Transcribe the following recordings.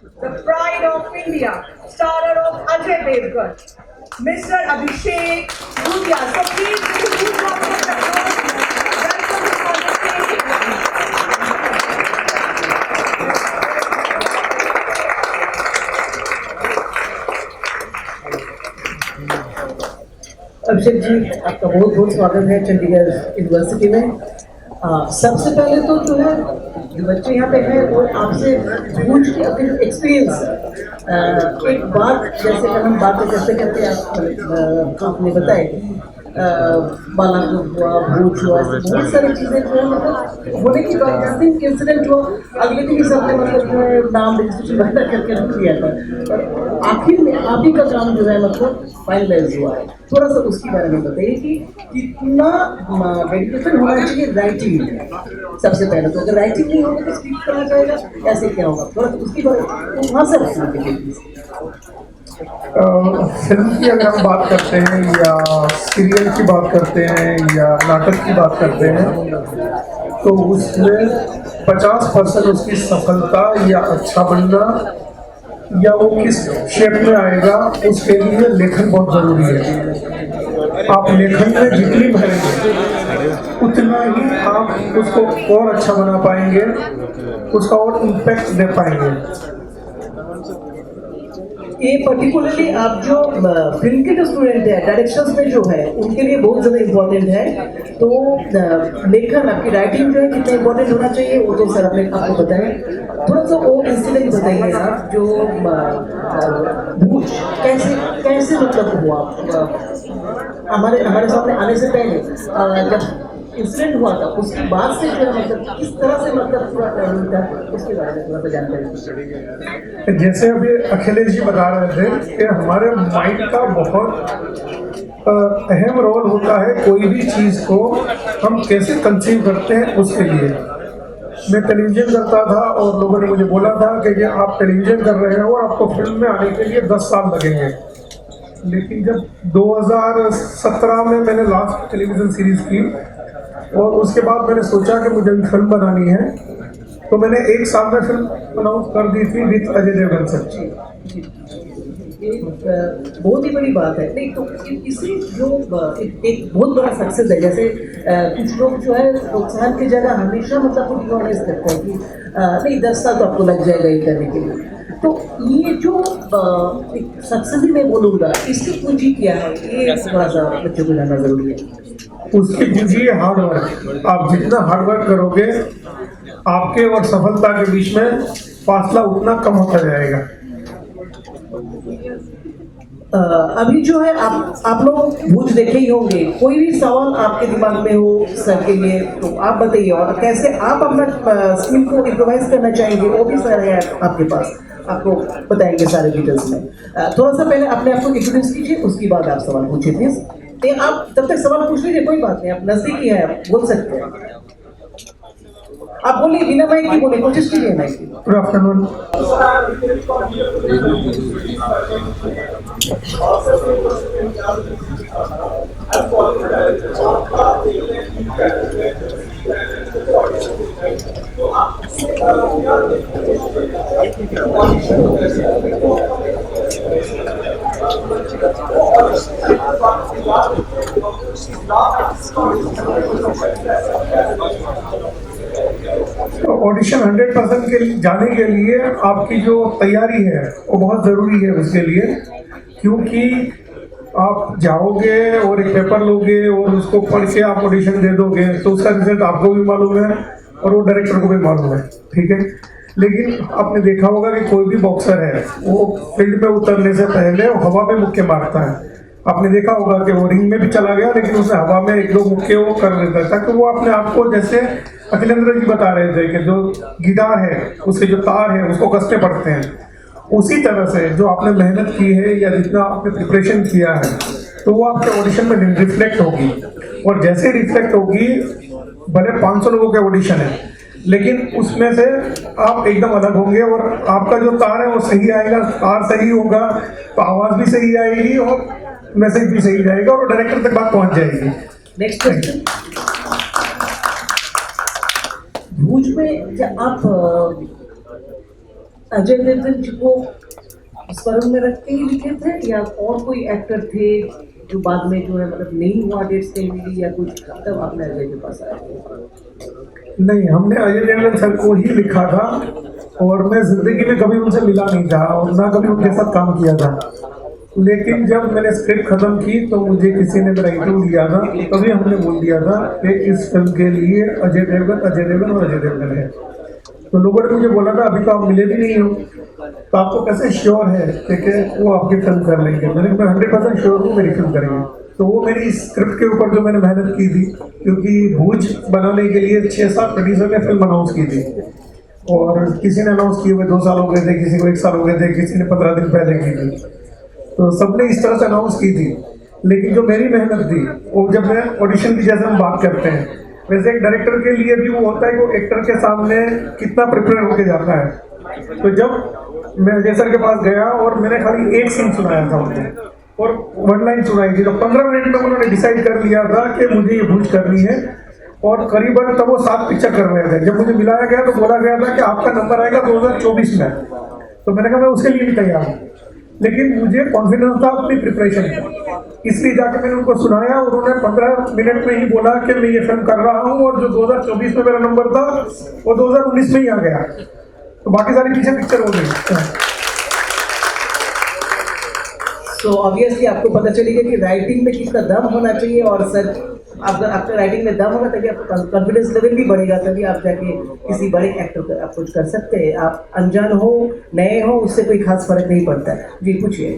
the pride of India, starrer of Ajay Devgan, Mr. Abhishek Dudhaiya. So please, give a huge round of applause. Welcome to on the stage. Abhishek ji, आपका बहुत बहुत स्वागत है Chandigarh university में। सबसे पहले तो जो है जो बच्चे यहाँ पे हैं वो आपसे भूज के अपने एक्सपीरियंस एक बात जैसे कि हम बातें करते करते आपने बताया बालाकोट हुआ, भूज हुआ, बहुत सारी चीज़ें जो है मतलब होने की बाद इंसिडेंट हुआ, अगले दिन ही सबने मतलब जो है नाम रजिस्ट्रेशन वगैरह करके रख दिया था और आखिर में आप ही का काम जो है मतलब फाइनलाइज हुआ है। थोड़ा सा उसके बारे में बताइए कि कितना डेडिकेशन होना चाहिए राइटिंग में। सबसे पहले तो अगर राइटिंग नहीं होगा तो स्क्रिप्ट कहा जाएगा, ऐसे क्या होगा, थोड़ा सा उसके बारे में वहाँ से रखना चाहिए। फिल्म की अगर हम बात करते हैं या सीरियल की बात करते हैं या नाटक की बात करते हैं तो उसमें 50% उसकी सफलता या अच्छा बनना या वो किस शेप में आएगा उसके लिए लेखन बहुत ज़रूरी है। आप लेखन में जितनी भरेंगे उतना ही आप उसको और अच्छा बना पाएंगे, उसका और इम्पैक्ट दे पाएंगे। ये पर्टिकुलरली आप जो फिल्म के जो स्टूडेंट है डायरेक्शंस में जो है उनके लिए बहुत ज़्यादा इम्पोर्टेंट है। तो लेखन आपकी राइटिंग जो है कितना इम्पोर्टेंट होना चाहिए वो तो सर आपने आपको बताया। थोड़ा सा वो इंसिडेंट बताइए आप जो भूज कैसे मतलब हुआ हमारे सामने आने से पहले जब इंसिडेंट हुआ था उसके बाद से जो मतलब किस तरह से मतलब पूरा प्लानिंग था उसके बारे में थोड़ा सा जानकारी। जैसे अभी अखिलेश जी बता रहे थे कि हमारे माइंड का बहुत अहम रोल होता है कोई भी चीज़ को हम कैसे कंसीव करते हैं उसके लिए। मैं टेलीविज़न करता था और लोगों ने मुझे बोला था कि ये आप टेलीविज़न कर रहे हो और आपको फिल्म में आने के लिए 10 साल लगेंगे। लेकिन जब 2017 में मैंने लास्ट टेलीविज़न सीरीज़ की और उसके बाद मैंने सोचा कि मुझे फिल्म बनानी है तो मैंने 1 साल में फिल्म अनाउंस कर दी थी विद अजय देवगन सर। बहुत ही बड़ी बात है। नहीं तो इसी जो एक बहुत बड़ा सक्सेस है। जैसे कुछ लोग जो है प्रोत्साहन की जगह हमेशा मतलब रिकॉग्नाइज करते हैं कि नहीं 10 साल तो आपको लग जाएगा ये करने के लिए। तो ये जो सक्सेस ही मैं बोलूँगा इसकी पूंजी क्या है ये थोड़ा सा बच्चों को जानना जरूरी है। उसकी पूंजी है हार्ड वर्क। आप जितना हार्ड वर्क करोगे आपके और सफलता के बीच में फासला उतना कम होता जाएगा। अभी जो है आप लोग भूज देखे ही होंगे, कोई भी सवाल आपके दिमाग में हो सर के लिए तो आप बताइए और कैसे आप अपना स्किल को इम्प्रोवाइज करना चाहेंगे वो भी सर है आपके पास, आपको बताएंगे सारे डिटेल्स में। थोड़ा सा पहले अपने आप को इंट्रोड्यूस कीजिए उसके बाद आप सवाल पूछिए प्लीज। आप तब तक सवाल पूछ लीजिए, कोई बात नहीं, आप नजदीकी है आप बोल सकते हैं। आप बोलिए बिना माइक की बोले, कोशिश कीजिए माइक की। Good afternoon. ऑडिशन 100% के लिए जाने के लिए आपकी जो तैयारी है वो बहुत ज़रूरी है उसके लिए, क्योंकि आप जाओगे और एक पेपर लोगे और उसको पढ़ के आप ऑडिशन दे दोगे तो उसका रिजल्ट आपको भी मालूम है और वो डायरेक्टर को भी मालूम है, ठीक है। लेकिन आपने देखा होगा कि कोई भी बॉक्सर है वो फील्ड में उतरने से पहले वो हवा में मुक्के मारता है। आपने देखा होगा कि वो रिंग में भी चला गया लेकिन उसने हवा में 1-2 मुक्के वो कर लेता है ताकि वो अपने आप को, जैसे अखिलेंद्र जी बता रहे थे कि जो गिटार है उसके जो तार है उसको कसने पड़ते हैं, उसी तरह से जो आपने मेहनत की है या जितना आपने प्रिपरेशन किया है तो वो आपके ऑडिशन में रिफ्लेक्ट होगी। और जैसे रिफ्लेक्ट होगी, भले 500 लोगों के ऑडिशन है लेकिन उसमें से आप एकदम अलग होंगे और आपका जो तार है वो सही आएगा, तार सही होगा तो आवाज़ भी सही आएगी और मैसेज भी सही जाएगा और डायरेक्टर तक बात पहुंच जाएगी। Next question. भूज में जब आप अजय देवगन जी को स्वरम में रख के ही लिखे थे या और कोई एक्टर थे जो बाद में जो है मतलब नहीं हुआ, डेट्स नहीं मिली या कुछ, तब आपने अजय के पास आया? नहीं, हमने अजय देवगन सर को ही लिखा था और मैं जिंदगी में कभी उनसे मिला नहीं था और ना कभी उनके साथ काम किया था। लेकिन जब मैंने स्क्रिप्ट खत्म की तो मुझे किसी ने मेरा इंटरव्यू लिया था, तभी हमने बोल दिया था कि इस फिल्म के लिए अजय देवगन और अजय देवगन है। तो लोगों ने मुझे बोला था अभी तो आप मिले भी नहीं हो, तो आपको कैसे श्योर है कि वो आपकी फिल्म कर लेंगे? मैं 100% श्योर हूँ मेरी फिल्म करेंगे। तो वो मेरी स्क्रिप्ट के ऊपर जो मैंने मेहनत की थी, क्योंकि भूज बनाने के लिए 6-7 प्रोड्यूसर ने फिल्म अनाउंस की थी और किसी ने अनाउंस किए हुए 2 साल हो गए थे, किसी को 1 साल हो गए थे, किसी ने 15 दिन पहले की थी। तो सबने इस तरह से अनाउंस की थी। लेकिन जो मेरी मेहनत थी वो, जब मैं ऑडिशन की जैसे हम बात करते हैं, वैसे एक डायरेक्टर के लिए भी वो होता है कि वो एक्टर के सामने कितना प्रिपेयर होके जाता है। तो जब मैं अजय सर के पास गया और मैंने खाली एक सीन सुनाया था उनको और 1 लाइन सुनाई थी, तो 15 मिनट में उन्होंने डिसाइड कर लिया था कि मुझे ये भूज करनी है और करीबन तब वो 7 पिक्चर कर रहे थे। जब मुझे मिलाया गया तो बोला गया था कि आपका नंबर आएगा 2024 में। तो मैंने कहा मैं उसके लिए भी तैयार हूँ, लेकिन मुझे कॉन्फिडेंस था अपनी प्रिपरेशन का, इसलिए जाके मैंने उनको सुनाया और उन्होंने 15 मिनट में ही बोला कि मैं ये फिल्म कर रहा हूँ और जो 2024 में मेरा नंबर था वो 2019 में ही आ गया। तो बाकी सारी पीछे पिक्चर हो गई। तो ऑब्वियसली आपको पता चलेगा कि राइटिंग में कितना दम होना चाहिए और सर अगर आपका राइटिंग में दम होगा तभी आपका कॉन्फिडेंस लेवल भी बढ़ेगा, तभी आप जाके किसी बड़े एक्टर को आप कुछ कर सकते हैं। आप अनजान हो नए हो उससे कोई खास फर्क नहीं पड़ता। जी पूछिए।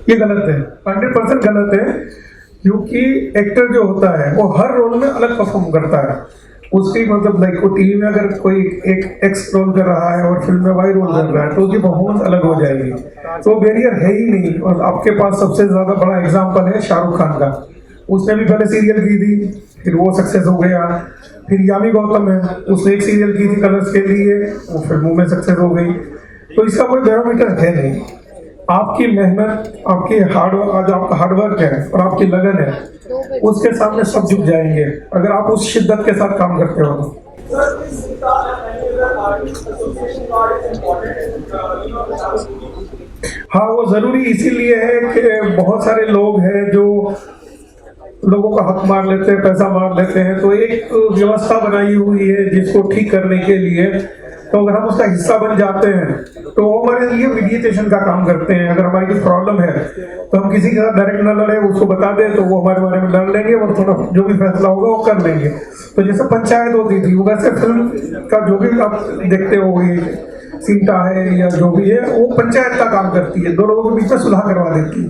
ये गलत है, 100% गलत है, क्योंकि एक्टर जो होता है वो हर रोल में अलग परफॉर्म करता है। उसकी मतलब लाइक वो टीवी में अगर कोई एक एक्स रोल कर रहा है और फिल्म में वाई रोल कर रहा है तो उसकी परफॉर्मेंस अलग हो जाएगी। तो बैरियर है ही नहीं। और आपके पास सबसे ज्यादा बड़ा एग्जाम्पल है शाहरुख खान का। उसने भी पहले सीरियल की थी, फिर वो सक्सेस हो गया। फिर यामी गौतम है, उसने एक सीरियल की थी कलर्स के लिए, वो फिल्मों में सक्सेस हो गई। तो इसका कोई बैरोमीटर है नहीं। आपकी मेहनत, आपकी आज आपका हार्डवर्क है और आपकी लगन है, उसके सामने सब झुक जाएंगे अगर आप उस शिद्दत के साथ काम करते हो। हाँ, वो जरूरी इसीलिए है कि बहुत सारे लोग हैं जो लोगों का हक मार लेते हैं, पैसा मार लेते हैं। तो एक व्यवस्था बनाई हुई है जिसको ठीक करने के लिए। तो अगर हम उसका हिस्सा बन जाते हैं तो वो हमारे लिए मीडिएशन का काम करते हैं। अगर हमारी कोई प्रॉब्लम है तो हम किसी के साथ डायरेक्ट न लड़े, उसको बता दें तो वो हमारे बारे में लड़ लेंगे और थोड़ा जो भी फैसला होगा वो कर लेंगे। तो जैसे पंचायत होती थी, वो वैसे फिल्म का जो भी आप देखते हो, ये सीटा है या जो भी है, वो पंचायत का काम करती है, 2 लोगों के बीच में सुलह करवा देती है।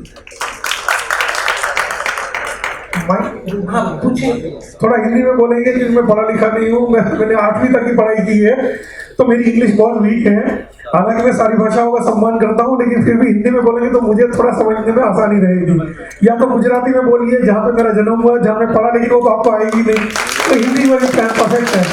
हाँ पूछिए। थोड़ा हिंदी में बोलेंगे क्योंकि मैं पढ़ा लिखा नहीं हूँ। मैंने 8वीं तक की पढ़ाई की है तो मेरी इंग्लिश बहुत वीक है। हालांकि मैं सारी भाषाओं का सम्मान करता हूँ, लेकिन फिर भी हिंदी में बोलेंगे तो मुझे थोड़ा समझने में आसानी रहेगी। या तो गुजराती में बोलिए जहाँ पे मेरा जन्म हुआ, जहाँ मैं पढ़ा, लेकिन वो तो आपको आएगी नहीं। तो हिंदी में परफेक्ट है।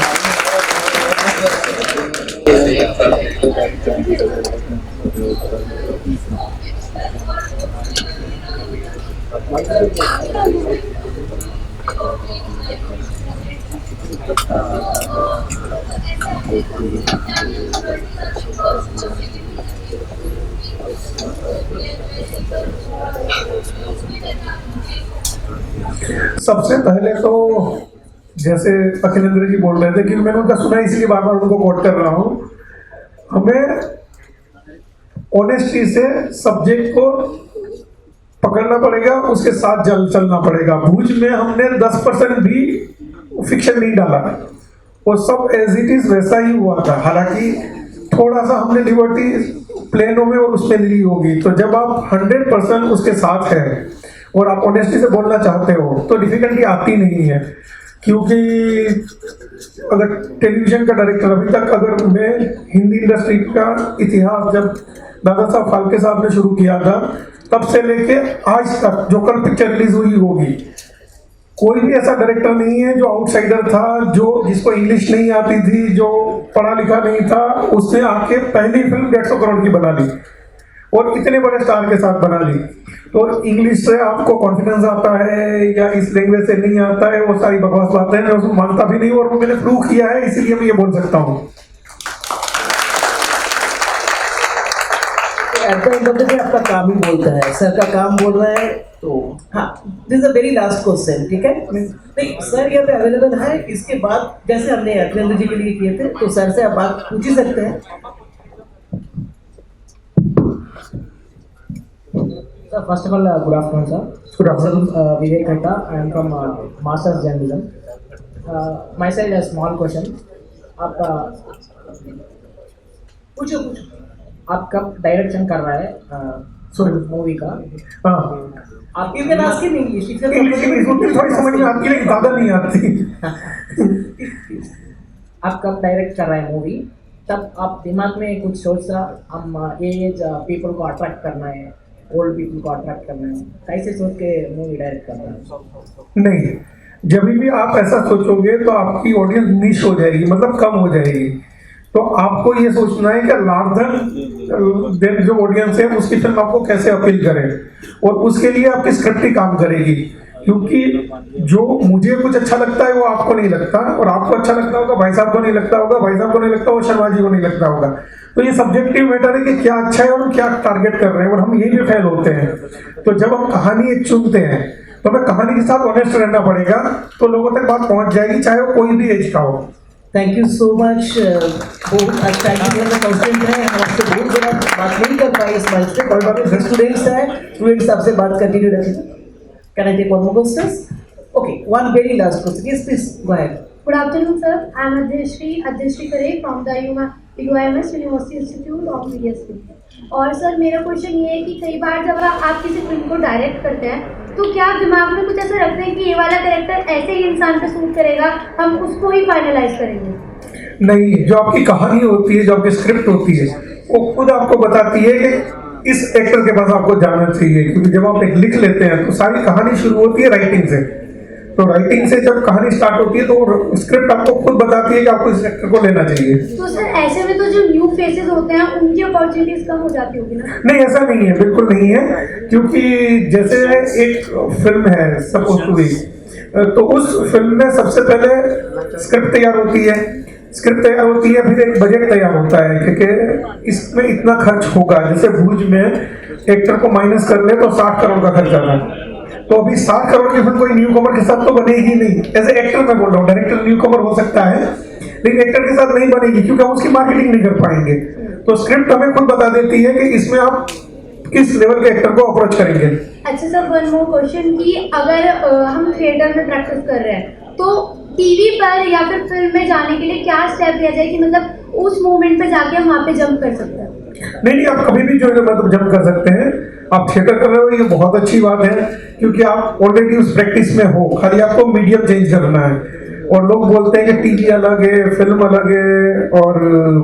सबसे पहले तो जैसे अखिलेंद्र जी बोल रहे थे कि मैंने उनका सुना, इसलिए बार बार उनको कोट कर रहा हूँ। हमें ऑनेस्टी से सब्जेक्ट को पकड़ना पड़ेगा, उसके साथ चलना पड़ेगा। भूज में हमने 10% भी फिक्शन नहीं डाला, वो सब एज इट इज वैसा ही हुआ था। हालांकि थोड़ा सा हमने लिबर्टी प्लेनों में और उसमें ली होगी। तो जब आप 100% उसके साथ है और आप ऑनेस्टी से बोलना चाहते हो तो डिफिकल्टी आती नहीं है। क्योंकि अगर टेलीविजन का डायरेक्टर, अभी तक अगर मैं हिंदी इंडस्ट्री का इतिहास जब दादा साहब फाल्के साहब ने शुरू किया था तब से लेके आज तक जो कल पिक्चर रिलीज हुई होगी, कोई भी ऐसा डायरेक्टर नहीं है जो आउटसाइडर था, जो जिसको इंग्लिश नहीं आती थी, जो पढ़ा लिखा नहीं था, उसने आके पहली फिल्म 150 करोड़ की बना ली और इतने बड़े स्टार के साथ बना ली। तो इंग्लिश से आपको कॉन्फिडेंस आता है या इस लैंग्वेज से नहीं आता है, वो सारी बकवास बातें हैं, मैं उसको मानता भी नहीं और वो मैंने प्रूव किया है, इसीलिए मैं ये बोल सकता हूँ। At the end of the day आपका काम ही बोलता है, सर का काम बोल रहा है। तो हाँ, this is a very last question, ठीक है? नहीं सर यहाँ पे अवेलेबल है, इसके बाद जैसे हमने अखिलेंद्र जी के लिए किए थे, तो सर से आप बात पूछ ही सकते हैं। Sir, first of all, good afternoon, sir. Good afternoon. Vivek Agnihotri. I am from Masters Journalism. My side a small question. आप पूछो। आप कब डायरेक्शन कर रहा है मूवी का? हाँ, आप you can ask in English, English थोड़ी समझ में आती है, ज़्यादा नहीं आती। आप कब डायरेक्ट कर रहा है मूवी, तब आप दिमाग में कुछ सोचा हम एज पीपल को अट्रैक्ट करना है, ओल्ड पीपल को अट्रैक्ट करना है, कैसे सोच के मूवी डायरेक्ट करना है? नहीं, जब भी आप ऐसा सोचोगे तो आपकी ऑडियंस निश हो जाएगी, मतलब कम हो जाएगी। तो आपको ये सोचना है कि लार्जर देन जो ऑडियंस है उसकी फिल्म आपको कैसे अपील करे, और उसके लिए आपकी स्क्रिप्ट ही काम करेगी। क्योंकि जो मुझे कुछ अच्छा लगता है वो आपको नहीं लगता, और आपको अच्छा लगता होगा भाई साहब को नहीं लगता होगा, भाई साहब को नहीं लगता वो शर्मा जी को नहीं लगता होगा। तो ये सब्जेक्टिव मैटर है कि क्या अच्छा है और क्या टारगेट कर रहे हैं, और हम यही भी फेल होते हैं। तो जब हम कहानी एक चुनते हैं तो हमें कहानी के साथ ऑनेस्ट रहना पड़ेगा, तो लोगों तक बात पहुंच जाएगी, चाहे वो कोई भी एज का हो। Thank you so much. बहुत अच्छा कॉन्फिडेंट है, हम आपसे बहुत ज़्यादा बात नहीं कर पाए इस मंच पे, कोई बात नहीं, स्टूडेंट्स हैं, स्टूडेंट्स आपसे बात कंटिन्यू रखेंगे। Can I take one more question? Okay, one very last question, yes please go ahead. Good afternoon, sir. I am Adhishri Kaveree from the UIMS University Institute of BSc. और sir मेरा question ये है कि कई बार जब आप किसी film को डायरेक्ट करते हैं तो क्या आप दिमाग में कुछ ऐसा रखते हैं कि ये वाला कैरेक्टर ऐसे ही इंसान पे सूट करेगा, हम उसको ही फाइनलाइज करेंगे? नहीं, जो आपकी कहानी होती है, जो आपकी स्क्रिप्ट होती है, वो खुद आपको बताती है कि इस एक्टर के पास आपको जाना चाहिए। क्योंकि जब आप एक लिख लेते हैं तो सारी कहानी शुरू होती है राइटिंग से, तो राइटिंग से जब कहानी स्टार्ट होती है तो स्क्रिप्ट आपको खुद बताती है कि आपको इस एक्टर को लेना चाहिए। तो सर ऐसे में तो जो न्यू फेसेस होते हैं उनकी अपॉर्चुनिटीज कम हो जाती होगी ना? नहीं, ऐसा नहीं है, बिल्कुल नहीं है। क्योंकि जैसे एक फिल्म है सपोज टू बी, तो उस फिल्म में सबसे पहले स्क्रिप्ट तैयार होती है, फिर एक बजट तैयार होता है क्योंकि इसमें इतना खर्च होगा। जैसे भुज में एक्टर को माइनस कर ले तो 60 करोड़ का खर्च आता है, तो अभी 60 करोड़ की फिल्म कोई न्यू कमर के साथ तो बनेगी नहीं। एज ए एक्टर मैं बोल रहा हूँ, डायरेक्टर न्यू कमर हो सकता है लेकिन एक्टर के साथ नहीं बनेगी, क्योंकि हम उसकी मार्केटिंग नहीं कर पाएंगे। तो स्क्रिप्ट हमें खुद बता देती है कि इसमें आप किस लेवल के एक्टर को अप्रोच करेंगे। अच्छा सर, वन मोर क्वेश्चन कि अगर हम थिएटर में प्रैक्टिस कर रहे हैं तो टीवी पर या फिर फिल्म में जाने के लिए क्या स्टेप लिया जाए कि मतलब उस मोमेंट पे जाके हम वहाँ पे जंप कर सकते हैं? नहीं, आप कभी भी जो है मतलब जंप कर सकते हैं। आप थिएटर कर रहे हो, ये बहुत अच्छी बात है, क्योंकि आप ऑलरेडी उस प्रैक्टिस में हो, खाली आपको मीडियम चेंज करना है। और लोग बोलते हैं कि टीवी अलग है, फिल्म अलग है और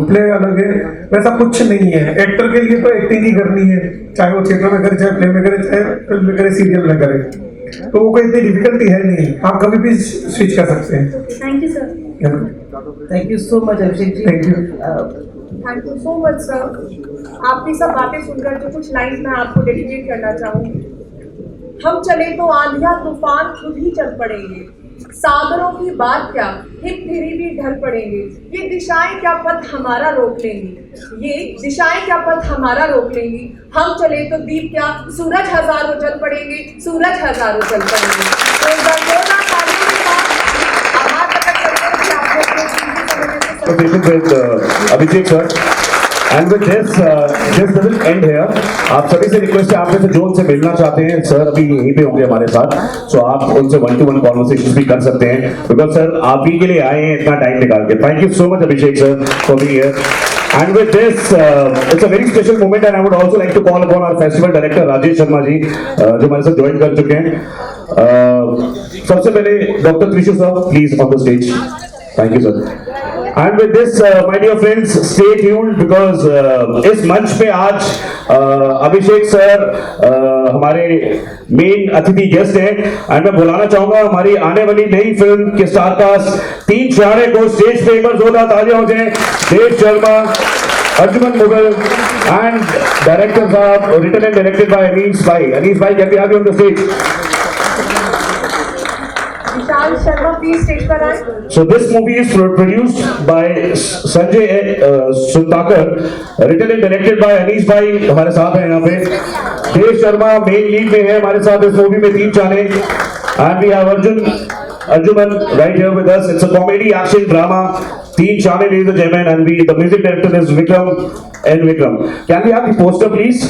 प्ले अलग है, वैसा कुछ नहीं है। एक्टर के लिए तो एक्टिंग ही करनी है, चाहे वो थिएटर में करे, चाहे प्ले में करे, चाहे फिल्म में करे, सीरियल में करे, तो वो कोई इतनी डिफिकल्टी है नहीं, आप कभी भी स्विच कर सकते हैं। Thank you sir. Thank you so much Abhishek ji. Thank you. Thank you so much sir. आपकी सब बातें सुनकर जो कुछ लाइन्स मैं आपको डेडिकेट करना चाहूँगी। हम चले तो आंधिया तूफान खुद ही चल पड़ेंगे, सागरों की बात क्या हिप फिरी भी ढल पड़ेंगे, ये दिशाएं क्या पथ हमारा रोक लेंगी, ये दिशाएं क्या पथ हमारा रोक लेंगी, हम चले तो दीप क्या सूरज हजारों जल पड़ेंगे, सूरज हजारों जल पड़ेंगे। तो एक बार जोरदार तालियों के साथ आभार प्रकट करते हैं कि आपने अपने कीमती समय में Abhishek sir, and with this doesn't end here. आप सभी से रिक्वेस्ट है, आप में से जो उनसे मिलना चाहते हैं, सर अभी यहीं पे होंगे हमारे साथ, सो आप उनसे 1-to-1 कॉन्वर्सेशन भी कर सकते हैं, बिकॉज सर आप ही के लिए आए हैं इतना टाइम निकाल के। Thank you so much Abhishek sir for being here. And with this, it's a very special moment, and I would also like to call upon our festival director Rajesh Sharma ji, जो हमारे साथ join कर चुके हैं। सबसे पहले doctor Trishu sir, please on the stage. Thank you sir. And with this, my dear friends, stay tuned because इस मंच पे आज अभिषेक सर हमारे मेन अतिथि गेस्ट हैं एंड मैं बुलाना चाहूंगा हमारी आने वाली नई फिल्म के स्टार कास्ट 3 सितारे को स्टेज पे एक बार जोरदार तालियां हो जाए। Dev Sharma, Arjuman Mughal and directors are written and directed by Anees Bhai. Anees Bhai, can we have you on the stage? Vishal Sharma please stage पर आए। So this movie is produced by Sanjay Suntakar, written and directed by Anees Bhai, हमारे साथ हैं यहाँ पे। Dev Sharma main lead में है हमारे साथ इस मूवी में 3 जाने and we have Arjuman right here with us. It's a comedy action drama. 3 Chane, ladies and gentlemen, and the music director is Vikram N. Vikram. Can we have the poster, please?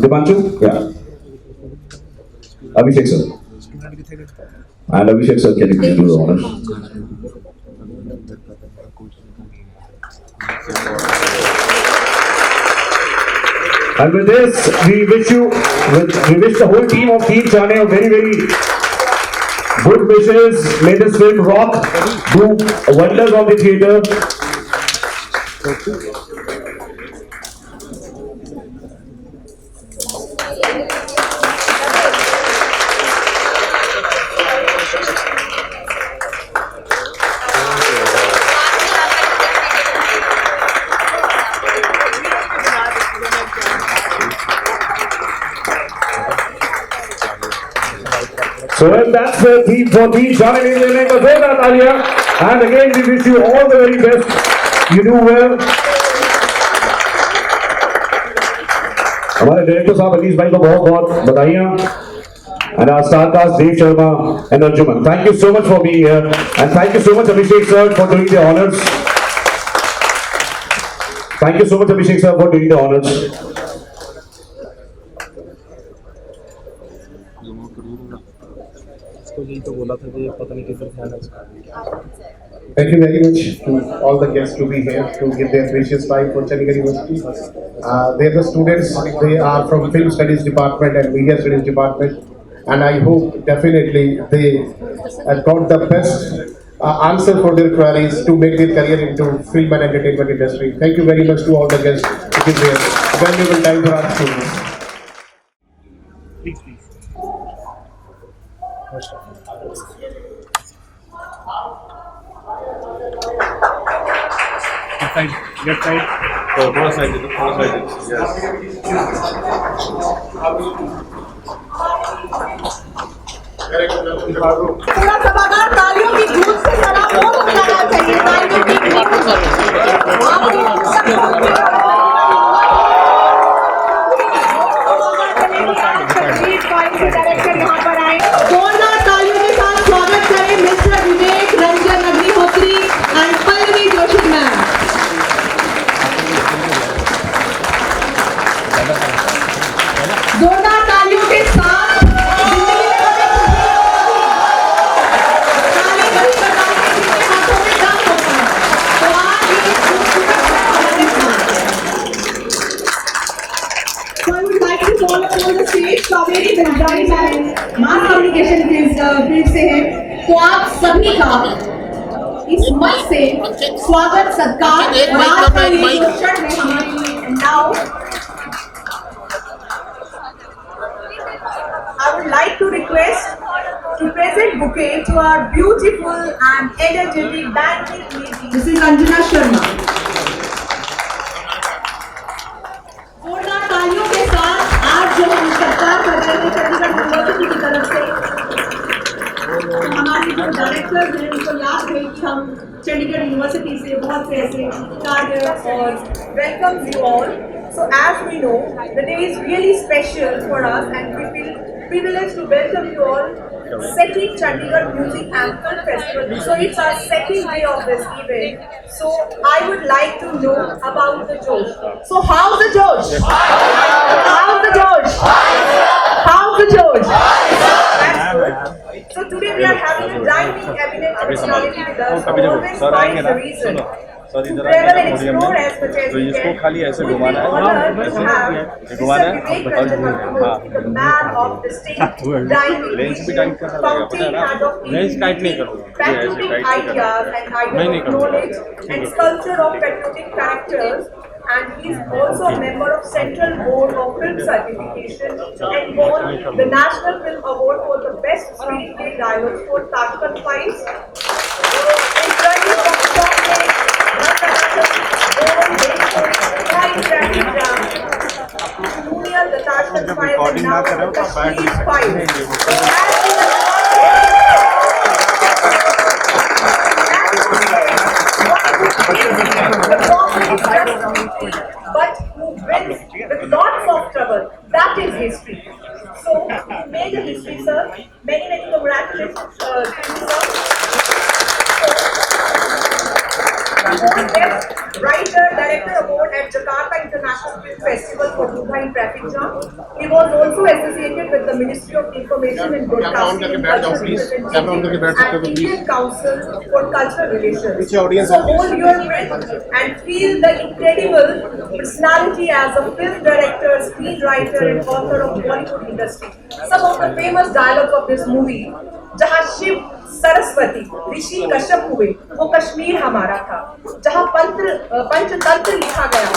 Dipanshu? Yeah. Abhishek sir. And Abhishek sir, can you please do the honors? And with this, we wish the whole team of Team Chane a very, very good wishes. May this film rock, do wonders on the theatre. So well, that's the theme for Team Chane, ladies and gentlemen. And again, we wish you all the very best. You do well. हमारे director साहब अनीस भाई को बहुत बहुत बधाइयाँ. And our star cast Dev Sharma and Arjuman. Thank you so much for being here, and thank you so much Abhishek sir for doing the honors. Thank you so much Abhishek sir for doing the honors. Thank you very much to all the guests to be here to give their precious time for Chandigarh University. They are the students, they are from Film Studies Department and Media Studies Department, and I hope definitely they got the best answer for their queries to make their career into film and entertainment industry. Thank you very much to all the guests to give their valuable time for our students. Left side. थोड़ा side दे दो, थोड़ा side दे दो. पूरा सभागार तालियों की गूंज से सराबोर हो जाना चाहिए। डायरेक्टर यहाँ पर आए, जोरदार तालियों के साथ स्वागत करें mister Vivek Agnihotri and Pallavi Joshi ma'am. जोरदार तालियों के साथ Kaveri Bamzai ma'am mass communication field से है, तो आप सभी का इस मंच से स्वागत सत्कार और आज का ये जो क्षण है हमारे लिए। Now I would like to request to present bouquet to our beautiful and energetic banquet lady. This is Anjana Sharma. जोरदार तालियों के साथ आज जो हम सत्कार कर रहे हैं चंडीगढ़ यूनिवर्सिटी की तरफ से, तो हमारे जो डायरेक्टर्स हैं उनको याद है कि हम चंडीगढ़ यूनिवर्सिटी से बहुत से ऐसे कार्य और welcome you all. So as we know, the day is really special for us and we feel privileged to welcome you all. Second Chandigarh Music and Film Festival. So it's our second day of this event. So I would like to know about the Josh. So how's the Josh? How's the Josh? How's the Josh? That's good. So today we are having a dining eminent personality with us who always finds the reason to travel and explore as much as we can. खाली ऐसे We घुमाना feel honored to have घुमाना Mr. है Vivek Agnihotri, the man of the state, dining lens भी tight करना fountain लगेगा, head of lens tight नहीं करूँगा, patriotic ideas and ideas of knowledge and sculpture of patriotic characters and he's also a member of Central Board of Film Certification and won the National Film Award for the Best Screenplay Dialogue for Kashmir Files. In journey from Chocolate, Junior, the Kashmir Files, and now the Kashmir Files. But who wins with lots of trouble. That is history. So, you made a history, sir. Many, many congratulations to you, sir. Best Writer Director Award at Jakarta International Film Festival for Bhuj Traffic Jam. He was also associated with the Ministry of Information and Broadcasting and Cultural Representative and Indian Council for Cultural Relations. So hold your breath and feel the incredible personality as a film director, screenwriter and author of Bollywood industry. Some of the famous dialogues of this movie, जहाँ शिव सरस्वती ऋषि कश्यप हुए वो कश्मीर हमारा था, जहाँ पंचतंत्र लिखा गया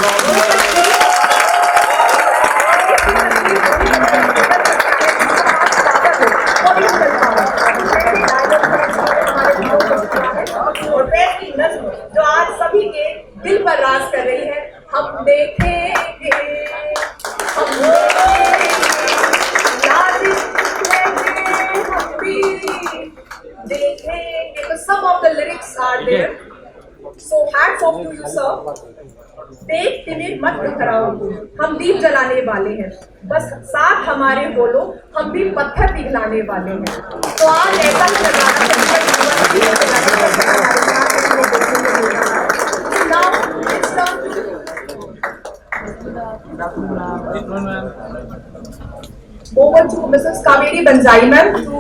और पैर की नज्म जो आज सभी के दिल पर राज कर रही है, हम देखेंगे, हम देखेंगे. So some of the lyrics are there. So hats off to you, sir. देख तिन्हें मत बिखराओ, हम दीप जलाने वाले हैं, बस साथ हमारे बोलो, हम भी पत्थर पिघलाने वाले हैं. तो आज ऐसा ही नजारा now it's time over to Mrs. Kaveree Bamzai ma'am to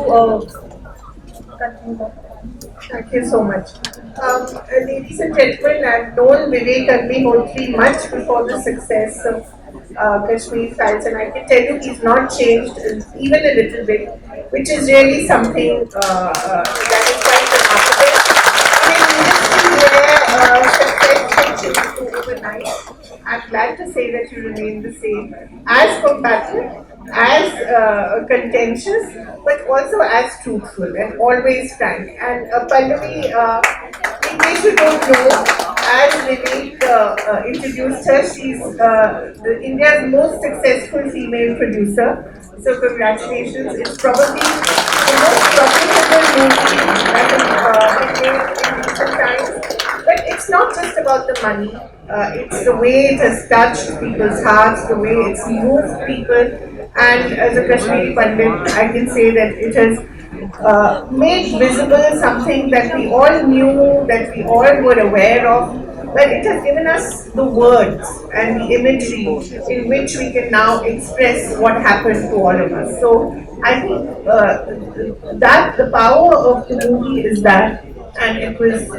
continue. Thank you so much. Ladies and gentlemen, I've known Vivek Agnihotri much before the success of Kashmir Files, and I can tell you he's not changed even a little bit, which is really something that is quite remarkable. In an industry where success can change overnight, I'm glad to say that you remain the same, as compassionate, as contentious, but also as truthful and always frank. And Pallavi, in case you don't know, as Vivek introduced her, she's India's most successful female producer. So congratulations. It's probably the most profitable movie that has been made in recent times. But it's not just about the money. It's the way it has touched people's hearts, the way it's moved people. And as a Kashmiri Pandit, I can say that it has made visible something that we all knew, that we all were aware of, but it has given us the words and the imagery in which we can now express what happened to all of us. So I think that the power of the movie is that, and it was,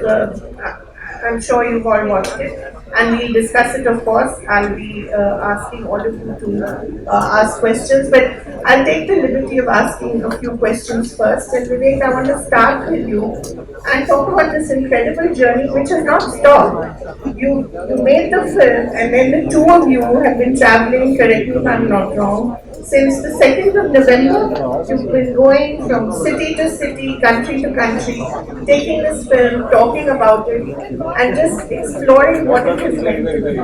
I'm sure you've all watched it. And we'll discuss it, of course. I'll be asking all of you to ask questions, but I'll take the liberty of asking a few questions first. And Vivek, I want to start with you and talk about this incredible journey which has not stopped. You made the film, and then the two of you have been traveling, correct me if I'm not wrong, since the 2nd of November. You've been going from city to city, country to country, taking this film, talking about it, and just exploring what it has meant to you.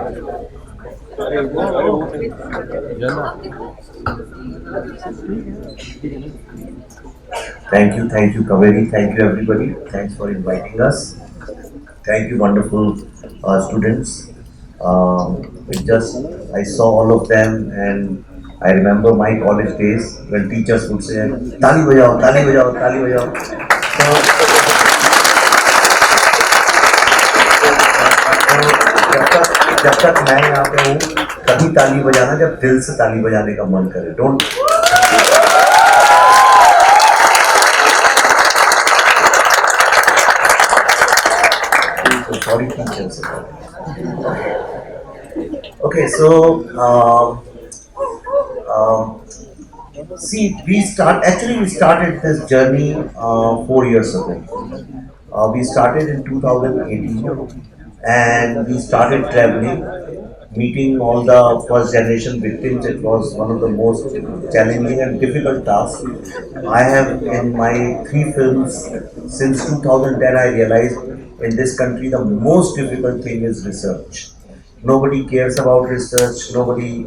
Thank you, Kaveree. Thank you, everybody. Thanks for inviting us. Thank you, wonderful students. I saw all of them, and I remember my college days when teachers would say, "Tali bajao, tali bajao, tali bajao." जब तक मैं यहाँ पे हूँ, तभी ताली बजाना जब दिल से ताली बजाने का मन करे. Don't. Sorry, teachers. Okay, so see, we started this journey 4 years ago. We started in 2018, and we started traveling. meeting all the first generation victims. It was one of the most challenging and difficult tasks. I have in my 3 films since 2010, I realized in this country the most difficult thing is research. Nobody cares about research. Nobody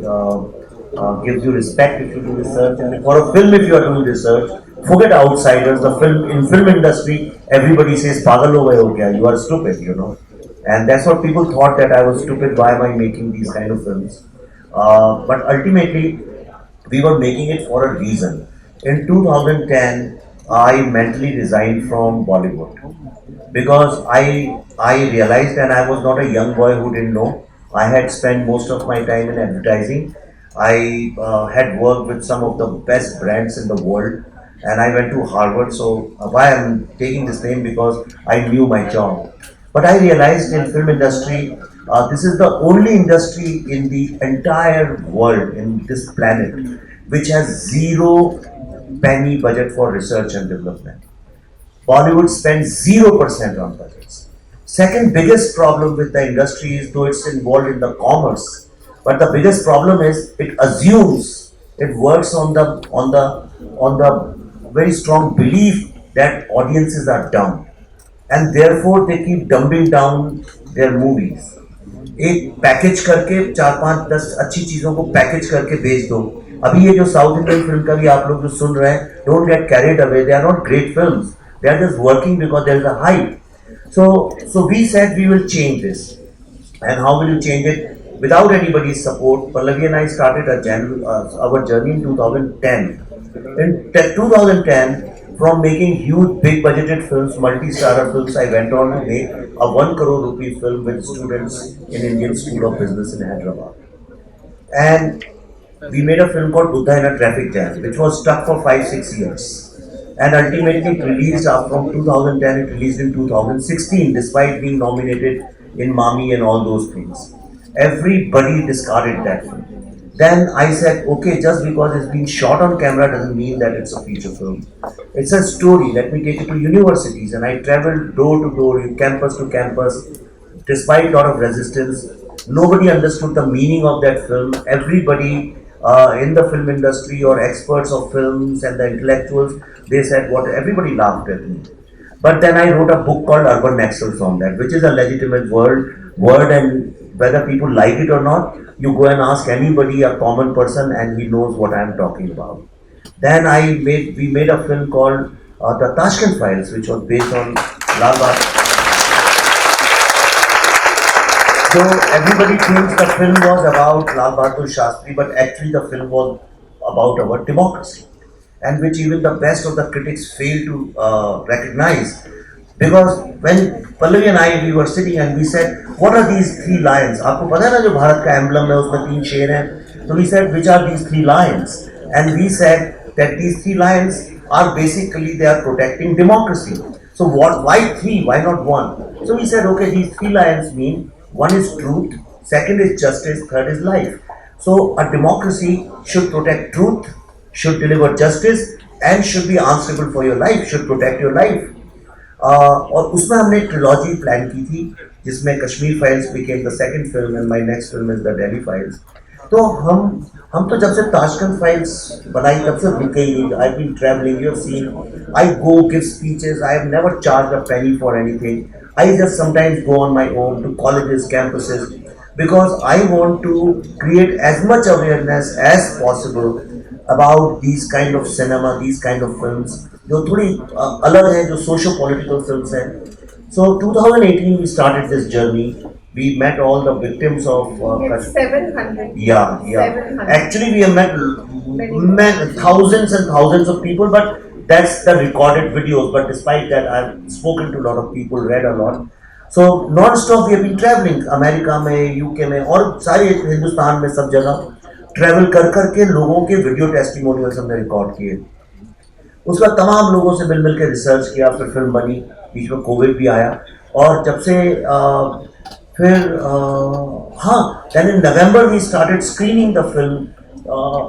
gives you respect if you do research. And for a film, if you are doing research, forget outsiders. The film industry, everybody says, "Pagal ho gaye ho kya? You are stupid," you know. And that's what people thought, that I was stupid. Why am I making these kind of films? But ultimately, we were making it for a reason. In 2010, I mentally resigned from Bollywood because I realized, and I was not a young boy who didn't know. I had spent most of my time in advertising. I had worked with some of the best brands in the world, and I went to Harvard. So why I'm taking this name, because I knew my job. But I realized in film industry, this is the only industry in the entire world, in this planet, which has zero penny budget for research and development. Bollywood spends 0% on budgets. Second biggest problem with the industry is, though it's involved in the commerce, but the biggest problem is it assumes, it works on the very strong belief that audiences are dumb, and therefore they keep dumbing down their movies. एक package करके 4 5 10 अच्छी चीजों को package करके बेच दो. अभी ये जो साउथ इंडियन फिल्म का भी आप लोग जो सुन रहे हैं, don't get carried away, they are not great films, they are just working because there is a hype. So we said we will change this. And how will you change it? Without anybody's support, Pallavi and I started our journey in 2010. In 2010, from making huge, big budgeted films, multi-starrer films, I went on to make a 1 crore rupee film with students in Indian School of Business in Hyderabad. And we made a film called Dudhaiya in a Traffic Jam, which was stuck for 5 6 years. And ultimately it released from 2010, it released in 2016, despite being nominated in Mami and all those things. Everybody discarded that film. Then I said, okay, just because it's being shot on camera doesn't mean that it's a feature film. It's a story. Let me take it to universities. And I traveled door to door, campus to campus, despite a lot of resistance. Nobody understood the meaning of that film. Everybody in the film industry or experts of films and the intellectuals, they said what, everybody laughed at me. But then I wrote a book called Urban Nexus on that, which is a legitimate word, and whether people like it or not, you go and ask anybody, a common person, and he knows what I am talking about. Then we made a film called the Kashmir Files, which was based on Lal Bahadur. So everybody thinks the film was about Lal Bahadur Shastri, but actually the film was about our democracy, and which even the best of the critics failed to recognize. Because when Pallavi and I, we were sitting and we said, what are these 3 lions? आपको पता है ना जो भारत का emblem है उसमें 3 शेर हैं. So we said, which are these 3 lions? And we said that these 3 lions are basically, they are protecting democracy. So why 3? Why not 1? So we said, okay, these 3 lions mean, 1 is truth, 2nd is justice, 3rd is life. So a democracy should protect truth, should deliver justice, and should be answerable for your life, should protect your life. और उसमें हमने एक trilogy plan की थी, जिसमें Kashmir files became the second film and my next film is the Delhi files. तो हम तो जब से ताशकंद फाइल्स बनाई तब से रुके ही नहीं. I have been travelling, you have seen, I go give speeches, I have never charged a penny for anything. I just sometimes go on my own to colleges, campuses, because I want to create as much awareness as possible about these kind of cinema, these kind of films, जो थोड़ी अलग है, जो socio political films हैं. So 2018 we started this journey. We met all the victims of it's 700. Yeah. 700. Actually, we have met thousands and thousands of people, but that's the recorded videos. But despite that, I've spoken to a lot of people, read a lot. So non-stop we have been traveling. America में, UK में और सारे हिंदुस्तान में सब जगह travel कर के लोगों के वीडियो टेस्टिमोनियल्स हमने रिकॉर्ड किए. उसका तमाम लोगों से मिल के रिसर्च किया, फिर फिल्म बनी. बीच में कोविड भी आया, और जब से then in November we started screening the film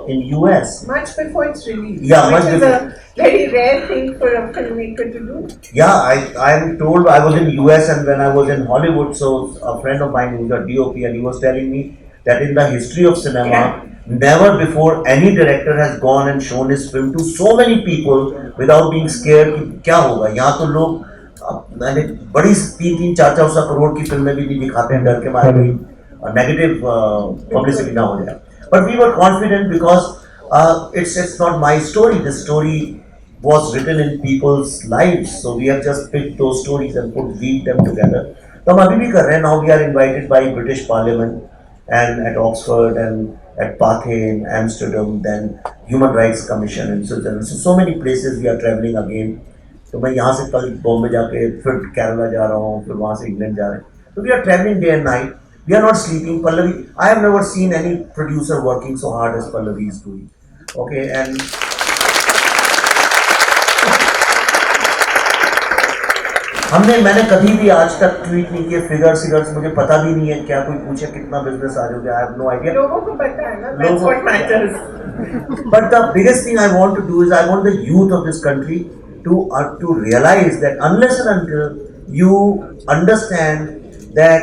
in US. Much before its release. Yeah, which much is before. a very rare thing for a filmmaker to do. Yeah, I'm told, I was in US and when I was in Hollywood, so a friend of mine who's a DOP, and he was telling me that in the history of cinema, never before any director has gone and shown his film to so many people without being scared कि क्या होगा. यहाँ तो लोग मैंने बड़ी 3-4 करोड़ की फिल्में भी नहीं दिखाते हैं डर के मारे कोई नेगेटिव पब्लिसिटी ना हो जाए. But we were confident because it's not my story. The story was written in people's lives, so we have just picked those stories and weaved them together. तो हम अभी भी कर रहे हैं. Now we are invited by British Parliament and at Oxford and at Pathé in Amsterdam, then Human Rights Commission in Switzerland. So many places we are traveling again. तो मैं यहाँ से कल बॉम्बे जाके फिर केरला जा रहा हूँ, फिर वहाँ से इंग्लैंड जा रहे हैं. So we are traveling day and night. We are not sleeping. Pallavi, I have never seen any producer working so hard as Pallavi is doing. Okay, and मैंने कभी भी आज तक ट्वीट नहीं किए फिगर्स, मुझे पता भी नहीं है. क्या कोई पूछे कितना बिजनेस आ रहा है, आई हैव नो आइडिया. लोगों को पता है ना, that's what matters. But the biggest thing I want to do is I want the youth of this country to realize that unless and until you understand that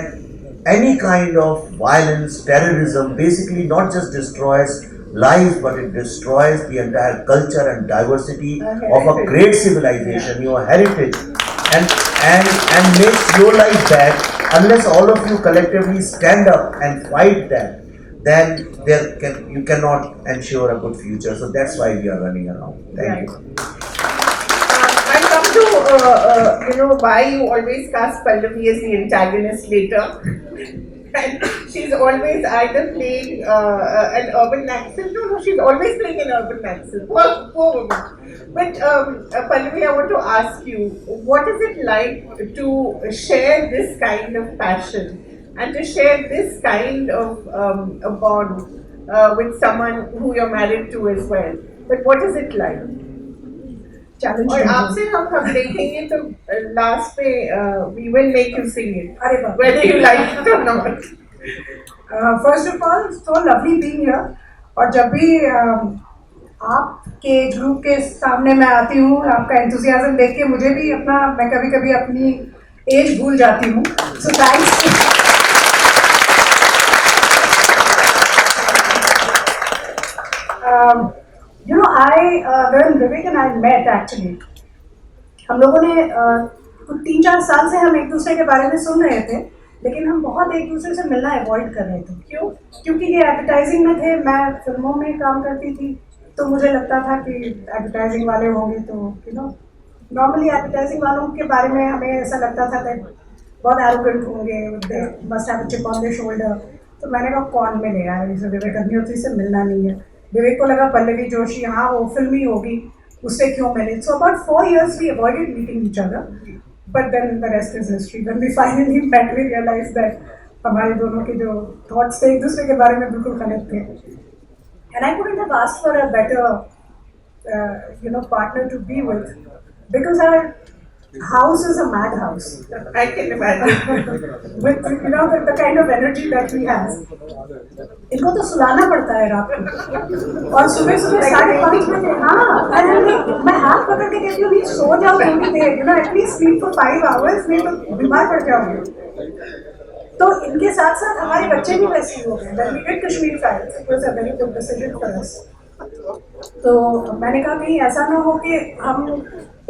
any kind of violence, terrorism, basically not just destroys lives, but it destroys the entire culture and diversity of a great civilization, your heritage, and makes your life bad. Unless all of you collectively stand up and fight that, then you cannot ensure a good future. So that's why we are running around. Thank you. I come to why you always cast Pallavi as the antagonist later. And she's always either playing an urban accent. No, she's always playing an urban accent. Poor woman. But Pallavi, I want to ask you, what is it like to share this kind of passion and to share this kind of a bond with someone who you're married to as well? But what is it like? Challenge. और आपसे हम देखेंगे तो last पे we will make you sing it. अरे बाप. Whether you like it or not. First of all, so lovely being here. और जब भी आपके ग्रुप के सामने मैं आती हूँ, आपका एंथुसियाज्म देख के मुझे भी मैं कभी-कभी अपनी एज भूल जाती हूँ. So thanks. When Vivek and I met actually, हम लोगों ने कुछ 3-4 साल से हम एक दूसरे के बारे में सुन रहे थे, लेकिन हम बहुत एक दूसरे से मिलना अवॉइड कर रहे थे. क्यों? क्योंकि ये एडवर्टाइजिंग में थे, मैं फिल्मों में काम करती थी, तो मुझे लगता था कि एडवर्टाइजिंग वाले होंगे तो नॉर्मली एडवर्टाइजिंग वालों के बारे में हमें ऐसा लगता था कि बहुत एरोगेंट होंगे, they must have a chip on the shoulder. तो मैंने कहा कौन मिलेगा, जैसे विवेक अग्निहोत्री से मिलना नहीं है. विवेक को लगा पल्लवी जोशी, हाँ वो फिल्मी होगी, उससे क्यों मिले. So about 4 years we avoided meeting each other, but then the rest is history. When we finally met, we realized that हमारे दोनों के जो thoughts थे एक दूसरे के बारे में बिल्कुल कनेक्ट थे. And I couldn't have asked for a better partner to be with, because our house is a madhouse. I can imagine. With the kind of energy that he has. इनको तो सुलाना पड़ता है रात को, और सुबह 5:30 बजे. हाँ, मैं हाथ पकड़ के कहती हूँ नहीं सो जाओ थोड़ी देर, एटलीस्ट स्लीप फॉर 5 hours, नहीं तो बीमार पड़ जाओगे. तो इनके साथ साथ हमारे बच्चे भी वैसे ही हो गए. When we did Kashmir Files, it was a very good decision for us. तो मैंने कहा कहीं ऐसा ना हो कि हम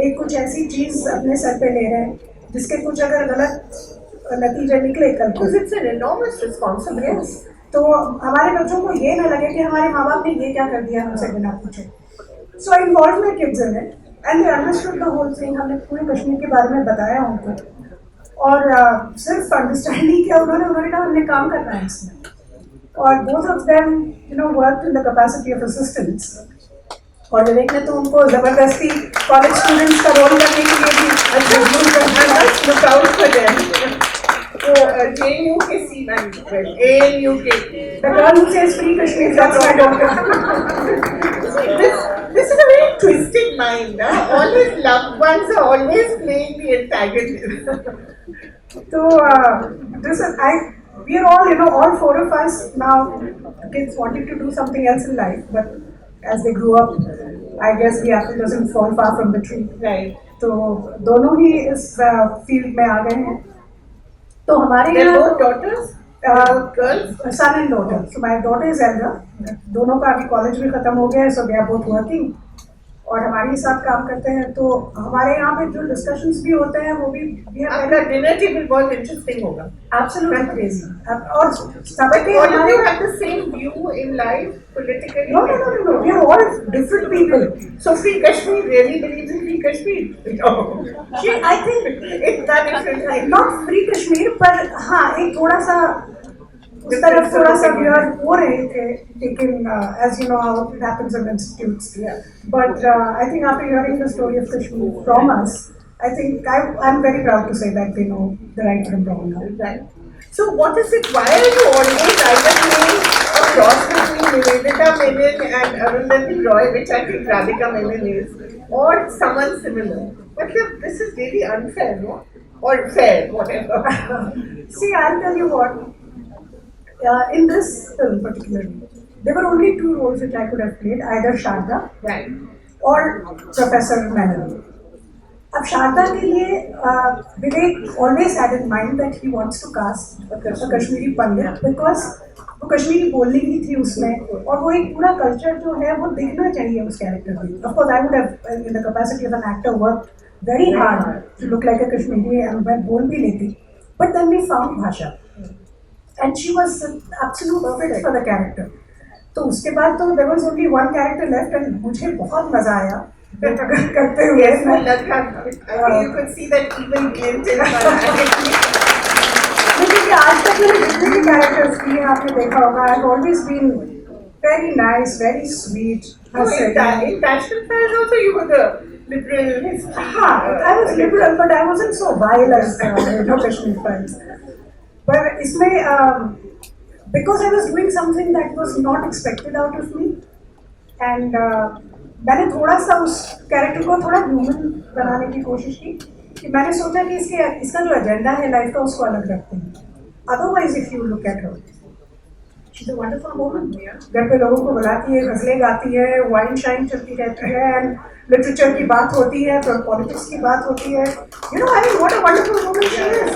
एक कुछ ऐसी चीज अपने सर पे ले रहे हैं जिसके कुछ अगर गलत नतीजे निकले कल को. Because it's an enormous responsibility. तो हमारे बच्चों को ये ना लगे कि हमारे माँ बाप ने ये क्या कर दिया हमसे बिना पूछे. So I involve my kids in it and they understood the whole thing. हमने पूरे कश्मीर के बारे में बताया उनको, और सिर्फ अंडरस्टैंड नहीं किया उन्होंने कहा हमने काम करना है इसमें. और both of them work in the capacity of assistants. और विवेक ने तो उनको जबरदस्ती कॉलेज स्टूडेंट्स का रोल करने के लिए भी look out for them. So JNU के ANU के the girl who says free Kashmir, that's my daughter. This is a very twisted mind. All his loved ones are always playing the antagonist. So we are all 4 of us now, kids wanting to do something else in life, but as they grew up, I guess the apple doesn't fall far from the tree. Right. तो दोनों ही इस field में आ गए हैं. तो हमारे They're both daughters? Girls? son and daughter. So my daughter is elder. दोनों का अभी कॉलेज भी खत्म हो गया है, so they are both working. और हमारे साथ काम करते हैं, तो हमारे यहाँ पे जो डिस्कशंस भी होते हैं वो भी आपका डिनर टेबल बहुत इंटरेस्टिंग होगा. Absolutely crazy. और सबके All of you have the same view in life politically. No. We are all different people. So Free Kashmir really believes in Free Kashmir. I think इतना different है. not Free Kashmir, पर हाँ एक थोड़ा सा उस तरफ थोड़ा सा weird हो रहे थे, लेकिन as you know how it happens in institutes. Yeah. But I think after hearing the story of Kashmir from us, I think I'm very proud to say that they know the right from wrong now. Right. So what is it? Why are you always either doing a cross between Nivedita Menon and Arundhati Roy, which I think Radhika Menon is, or someone similar? But this is really unfair, no? Or fair, whatever. See, I'll tell you what. In this film particularly, there were only two roles which I could have played, either Sharda Right. or Professor Menon. अब शारदा के लिए विवेक always had in mind that he wants to cast a Kashmiri Pandit because वो कश्मीरी बोलनी ही थी उसमें, और वो एक पूरा कल्चर जो है वो दिखना चाहिए उस कैरेक्टर में. Of course, I would have in the capacity of an actor worked very hard to look like a Kashmiri and मैं बोल भी लेती, but then we found भाषा. And she was an absolute fit for the character. तो उसके बाद तो there was only one character left and मुझे बहुत मजा आया करते हुए. Yes, I think you could see that evil glint in her eye. क्योंकि आज तक मैंने जितने भी कैरेक्टर्स किए हैं आपने देखा होगा, I've always been very nice, very sweet. In Kashmir Files also you were the liberal. I was liberal, but I wasn't so vile as Kashmir Files. But इसमें because I was doing something that was not expected out of me, and मैंने थोड़ा सा उस character को थोड़ा human बनाने की कोशिश की, कि मैंने सोचा कि इसका जो एजेंडा है लाइफ का उसको अलग रखते हैं. Otherwise, if you look at her, she's a wonderful woman. घर पे लोगों को बुलाती है, गजलें गाती है, वाइन शाइन चलती रहती है, and लिटरेचर की बात होती है, फिर पॉलिटिक्स की बात होती है. You know, I mean, what a wonderful woman she is.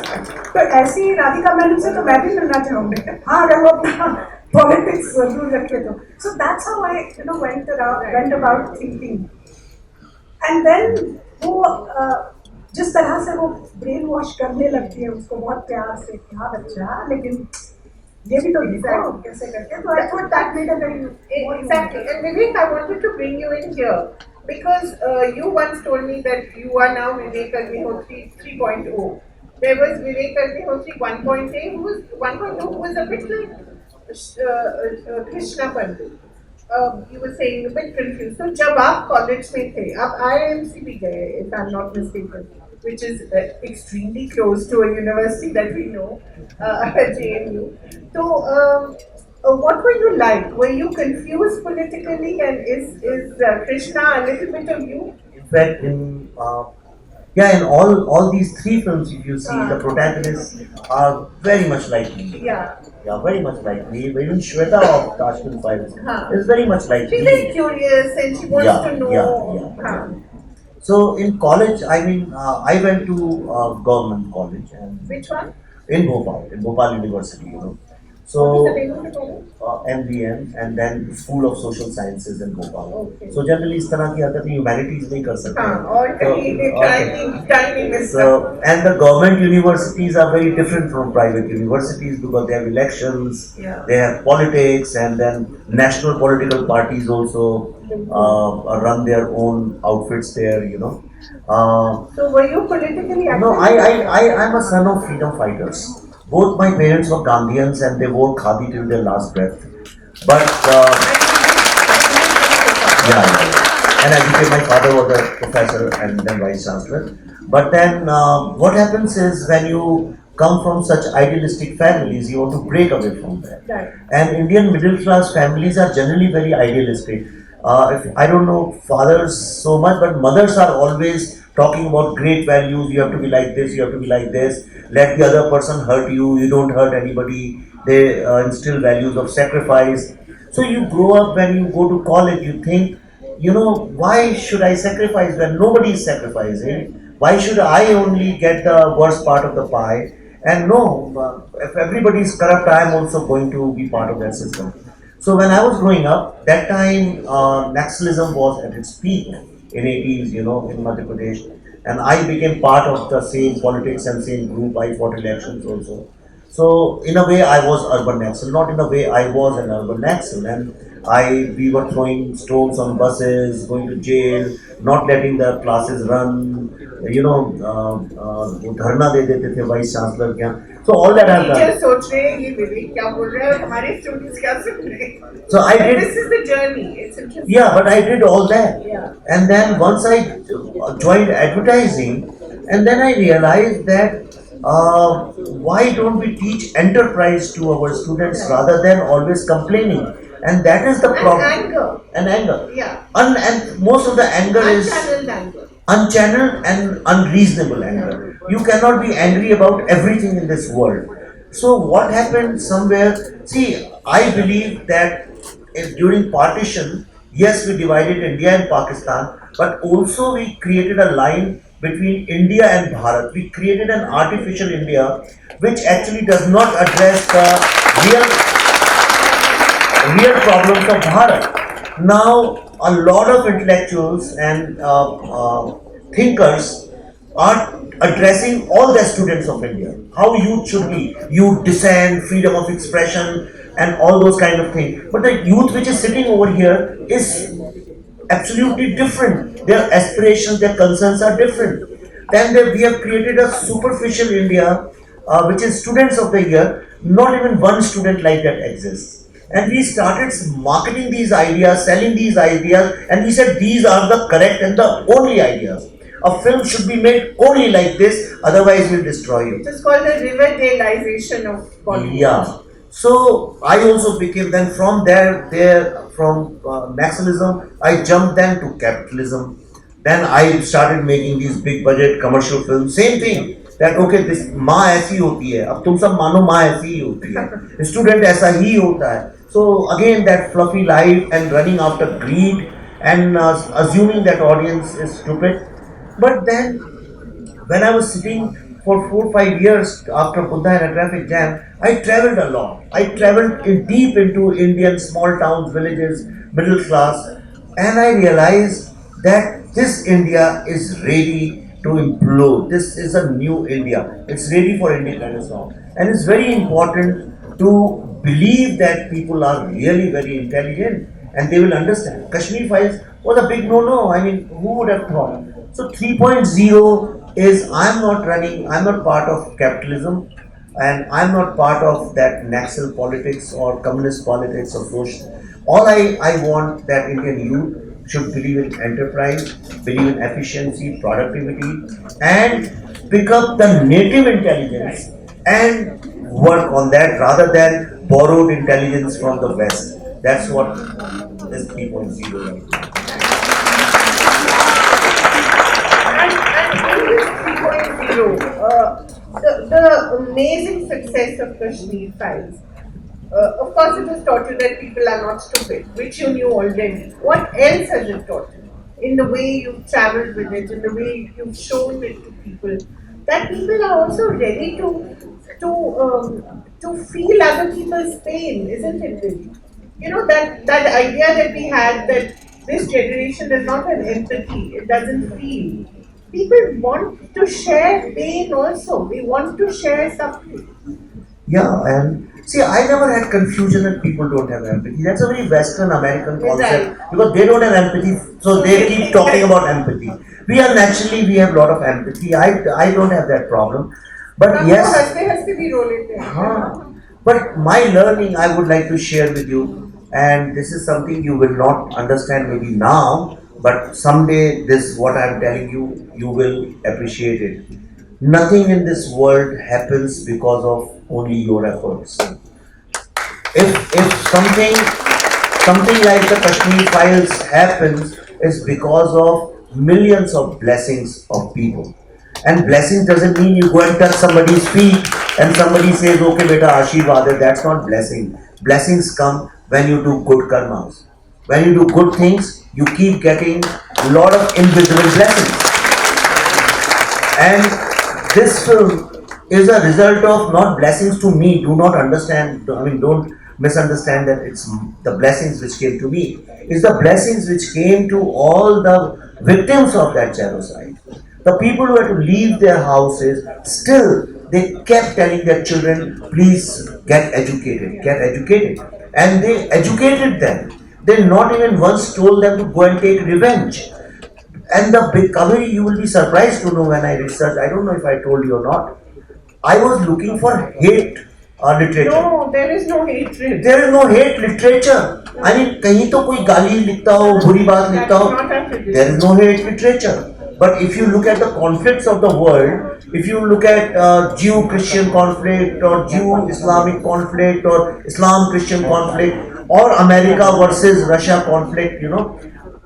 तो ऐसी राधिका मेनन से तो मैं भी मिलना चाहूँगी. हाँ, अगर वो अपना पॉलिटिक्स दूर रखे तो. So that's how I, went about thinking. And then वो जिस तरह से वो ब्रेन वॉश करने लगती है उसको बहुत प्यार से, हाँ बच्चा, लेकिन ये भी तो डिसाइड कैसे करते हैं. तो I thought that made a very Exactly. And Vivek, I wanted to bring you in here because you once told me that you are now Vivek Agnihotri 3.0. There was Vivek Agnihotri 1.0 who was a bit like Krishna Pandit. You were saying a bit confused. So जब आप college में थे, आप IIMC भी गए, if I'm not mistaken, which is extremely close to a university that we know, JNU. So what were you like? Were you confused politically, and is Krishna a little bit of you? In fact, in all these three films, if you see, the protagonists are very much like me. Yeah. Yeah, very much like me. Even Shweta of Kashmir Files is very much like She's me. very curious and she wants to know. Yeah. So in college, I mean, I went to government college. And Which one? in Bhopal University, So What is the name of the college? MBM and then School of Social Sciences in Bhopal. Okay. So generally इस तरह की हरकतें humanities नहीं कर सकते. और कहीं timing is So and the government universities are very different from private universities because they have elections, they have politics, and then national political parties also run their own outfits there. So were you politically active? No, I'm a son of freedom fighters. Both my parents were Gandhians and they wore khadi till their last breath. But and my father was a professor and then vice chancellor. But then what happens is when you come from such idealistic families, you want to break away from that. Right. And Indian middle class families are generally very idealistic. I don't know fathers so much, but mothers are always talking about great values. You have to be like this, you have to be like this. Let the other person hurt you, you don't hurt anybody. They instill values of sacrifice. So you grow up, when you go to college, you think, why should I sacrifice when nobody is sacrificing? Why should I only get the worst part of the pie? And no, if everybody is corrupt, I am also going to be part of that system. So when I was growing up, that time Naxalism was at its peak in 80s, in Madhya Pradesh, and I became part of the same politics and same group. I fought elections also. So in a way, I was urban Naxal, not in a way I was an urban Naxal, and we were throwing stones on buses, going to jail, not letting the classes run, वो धरना दे देते थे vice chancellor के यहाँ. So all that I've teacher done. सोच रहे हैं ये विवेक क्या बोल रहे हैं और हमारे स्टूडेंट्स क्या सुन रहे हैं. So I did. This is the journey. It's interesting. Yeah, but I did all that. Yeah. And then once I joined advertising, and then I realized that why don't we teach enterprise to our students rather than always complaining? And that is the problem. Anger. And anger. Yeah. And most of the anger is Unchanneled anger. unchanneled and unreasonable anger. You cannot be angry about everything in this world. So what happened somewhere, see, I believe that during partition, yes, we divided India and Pakistan, but also we created a line between India and Bharat. We created an artificial India which actually does not address the real problems of Bharat. Now, a lot of intellectuals and thinkers are addressing all the students of India. How youth should be, youth dissent, freedom of expression, and all those kind of things. But the youth which is sitting over here is absolutely different. Their aspirations, their concerns are different. Then we have created a superficial India, which is students of the year. Not even one student like that exists. And we started marketing these ideas, selling these ideas, and we said these are the correct and the only ideas. A film should be made only like this, otherwise we'll destroy you. It is called the Riverdaleization of Bollywood. Yeah. So I also became then from from Naxalism, I jumped then to capitalism. Then I started making these big budget commercial films. Same thing. That okay, this माँ ऐसी होती है. अब तुम सब मानो माँ ऐसी ही होती है. Student ऐसा ही होता है. So again that fluffy life and running after greed and assuming that audience is stupid. But then when I was sitting for 4 or 5 years after Buddha and a traffic jam, I traveled a lot. I traveled deep into Indian small towns, villages, middle class, and I realized that this India is ready to implode. This is a new India. It's ready for independence now. And it's very important to believe that people are really very intelligent and they will understand. Kashmir Files was a big no-no. I mean, who would have thought? So 3.0 is I'm not part of capitalism and I'm not part of that Naxal politics or communist politics or social. All I want that Indian youth should believe in enterprise, believe in efficiency, productivity, and pick up the native intelligence and work on that rather than borrowed intelligence from the West. That's what is 3.0 right now. And in this 3.0, the amazing success of Kashmir Files. Of course, it has taught you that people are not stupid, which you knew already. What else has it taught you? In the way you've traveled with it, in the way you've shown it to people, that people are also ready to feel other people's pain, isn't it? Really? You know that idea that we had that this generation does not have empathy, it doesn't feel. People want to share pain also. They want to share suffering. Yeah, and see, I never had confusion that people don't have empathy. That's a very Western American concept because they don't have empathy, so they keep talking about empathy. We have a lot of empathy. I don't have that problem, but yes. But my learning, I would like to share with you, and this is something you will not understand maybe now, but someday this what I am telling you, you will appreciate it. Nothing in this world happens because of only your efforts. If something like the Kashmir Files happens, is because of millions of blessings of people. And blessings doesn't mean you go and touch somebody's feet and somebody says, okay beta Ashirwad hai. That's not blessing. Blessings come when you do good karmas. When you do good things, you keep getting a lot of invisible blessings. And this film is a result of not blessings to me. Do not understand, I mean, don't misunderstand that it's the blessings which came to me. It's the blessings which came to all the victims of that genocide. The people who had to leave their houses, still they kept telling their children, please get educated, get educated. And they educated them. They not even once told them to go and take revenge. And the big Kaveree, you will be surprised to know when I researched, I don't know if I told you or not, I was looking for hate literature. No, there is no hatred. There is no hate literature. I mean, कहीं तो कोई गाली लिखता हो, बुरी बात लिखता हो, there is no hate literature. But if you look at the conflicts of the world, if you look at Jew-Christian conflict or Jew-Islamic conflict or Islam-Christian conflict or America versus Russia conflict, you know,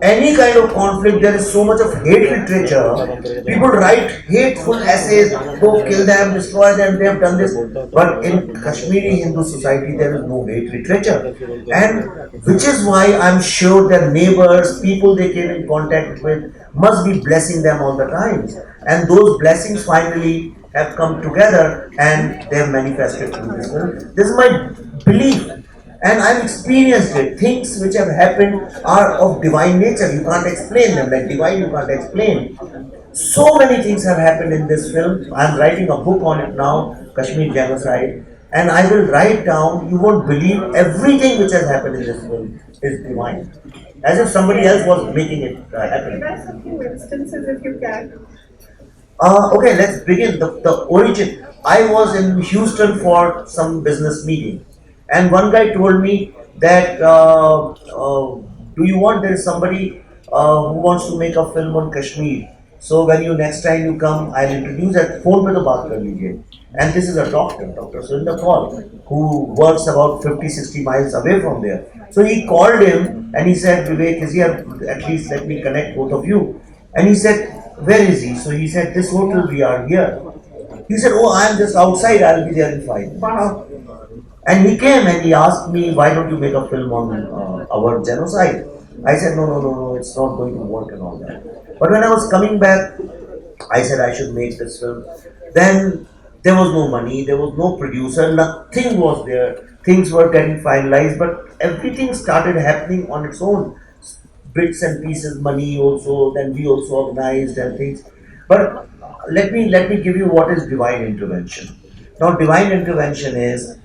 any kind of conflict, there is so much of hate literature. People write hateful essays, go kill them, destroy them, they have done this. But in Kashmiri Hindu society, there is no hate literature. And which is why I'm sure their neighbors, people they came in contact with, must be blessing them all the time. And those blessings finally have come together and they have manifested through this film. This is my belief. And I've experienced it. Things which have happened are of divine nature. You can't explain them. Like divine, you can't explain. So many things have happened in this film. I'm writing a book on it now, Kashmir Genocide. And I will write down, you won't believe everything which has happened in this film is divine. As if somebody else was making it happen. Give us a few instances if you can. Okay, let's begin. The origin. I was in Houston for some business meeting. And one guy told me that, do you want, there is somebody who wants to make a film on Kashmir. So when next time you come, I'll introduce at phone pe to baat kar lijiye. And this is a doctor, Dr. Surinder Paul, who works about 50-60 miles away from there. So he called him and he said, Vivek is here, at least let me connect both of you. And he said, where is he? So he said, this hotel, we are here. He said, oh, I am just outside, I'll be there in 5 minutes. Wow. And he came and he asked me, why don't you make a film on our genocide? I said, no, it's not going to work and all that. But when I was coming back, I said I should make this film. Then there was no money, there was no producer, nothing was there. Things were getting finalized, but everything started happening on its own. Bits and pieces, money also, then we also organized and things. But let me give you what is divine intervention. Now, divine intervention is,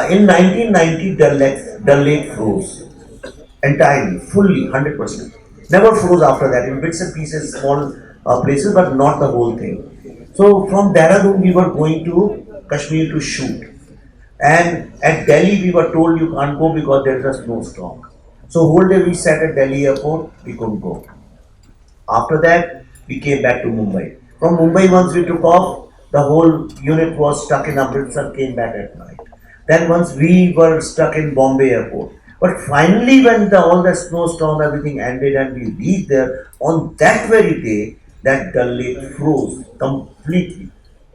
in 1990, Dal Lake froze entirely, fully, 100%. Never froze after that, in bits and pieces, small places, but not the whole thing. So from Dehradun, we were going to Kashmir to shoot. And at Delhi, we were told you can't go because there is a snowstorm. So whole day we sat at Delhi airport, we couldn't go. After that, we came back to Mumbai. From Mumbai, once we took off, the whole unit was stuck in Amritsar, came back at night. Then once we were stuck in Bombay airport. But finally when all the snowstorm, everything ended and we reached there, on that very day, that Dal Lake froze completely.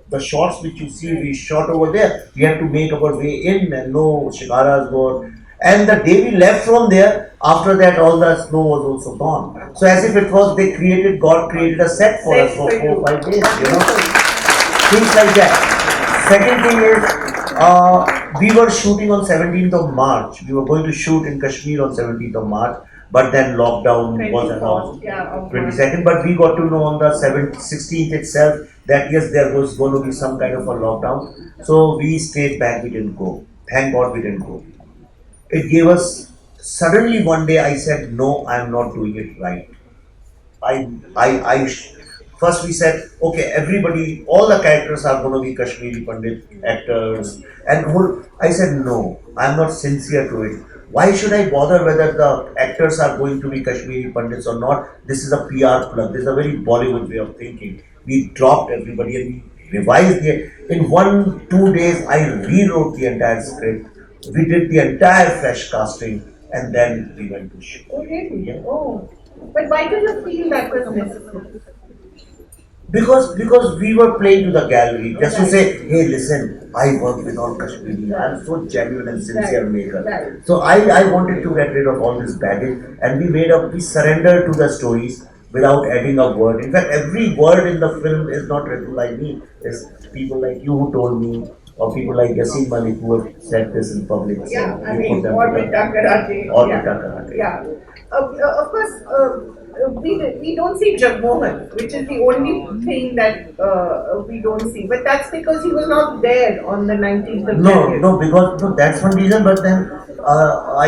The shots which you see, we shot over there. We had to make our way in and no shikaras were. And the day we left from there, after that all the snow was also gone. So as if it was, God created a set for us for 4 or 5 days, you know. Things like that. Second thing is, we were shooting on 17th of March. We were going to shoot in Kashmir on 17th of March, but then lockdown was announced 22nd. But we got to know on the 16th itself that yes, there was going to be some kind of a lockdown. So we stayed back, we didn't go. Thank God we didn't go. It gave us, suddenly one day I said, no, I am not doing it right. First we said, okay, everybody, all the characters are going to be Kashmiri Pandit actors. And I said, no, I am not sincere to it. Why should I bother whether the actors are going to be Kashmiri Pandits or not? This is a PR plug. This is a very Bollywood way of thinking. We dropped everybody and we revised it. In 1-2 days, I rewrote the entire script. We did the entire fresh casting and then we went to shoot. Oh, really? Yeah. Oh. But why do you feel that was necessary? Because we were playing to the gallery, just to say, hey, listen, I work with all Kashmiri, I am so genuine and sincere maker. Right. So I wanted to get rid of all this baggage and we surrendered to the stories. without adding a word. In fact, every word in the film is not written by me. It's people like you who told me, or people like Yasin Malik who have said this in public. So Yeah, I we mean, put them or together. Vita Karate. Or Yeah. Vita Karate. Yeah. Of course, we don't see Jagmohan, which is the only thing that we don't see. But that's because he was not there on the 19th of January. No, because no, that's one reason. But then I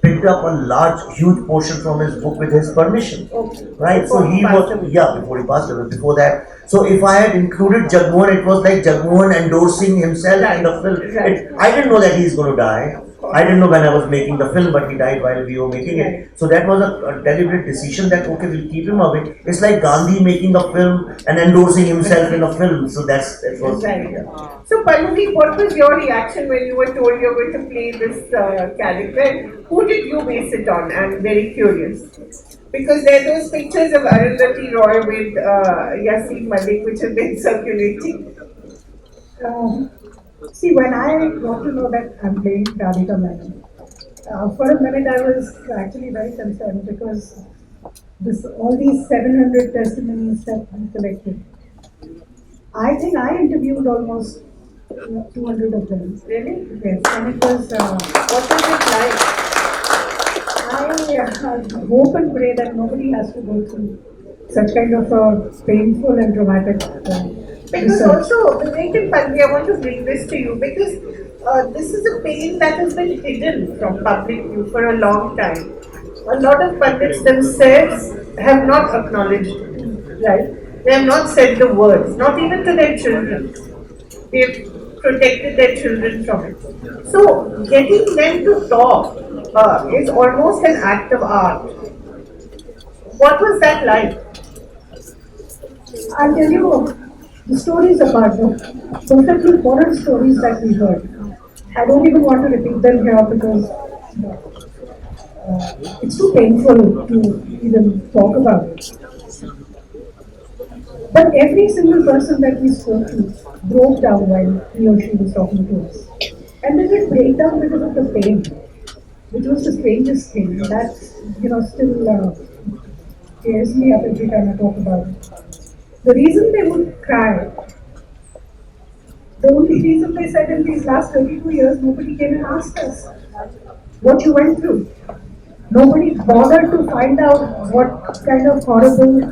picked up a huge portion from his book with his permission. Okay. Right, so Before he he passed was, away. yeah, before he passed away, before that. So if I had included Jagmohan, it was like Jagmohan endorsing himself in the film. Right. I didn't know that he's going to die. I didn't know when I was making the film, but he died while we were making it. So that was a deliberate decision that, okay, we'll keep him away. It's like Gandhi making a film and endorsing himself in a film. So that was, Right. yeah. So, Pallavi, what was your reaction when you were told you were going to play this character? Who did you base it on? I'm very curious. Because there are those pictures of Arundhati Roy with Yasin Malik, which have been circulating. See, when I got to know that I'm playing Radhika Menon, for a minute I was actually very concerned because all these 700 testimonies that we collected, I think I interviewed almost 200 of them. Really? Yes, and it was, What was it like? I hope and pray that nobody has to go through such kind of a painful and traumatic Because research. also, Vivek and Pallavi, I want to bring this to you because this is a pain that has been hidden from public view for a long time. A lot of pundits themselves have not acknowledged it, right? They have not said the words, not even to their children. They've protected their children from it. So, getting them to talk is almost an act of art. What was that like? I'll tell you the stories about the perfectly horror stories that we heard. I don't even want to repeat them here because it's too painful to even talk about it. But every single person that we spoke to broke down while he or she was talking to us. And they did break down because of the pain, which was the strangest thing. That, still tears me up every time I talk about it. The reason they would cry, the only reason they said in these last 32 years, nobody came and asked us what you went through. Nobody bothered to find out what kind of horrible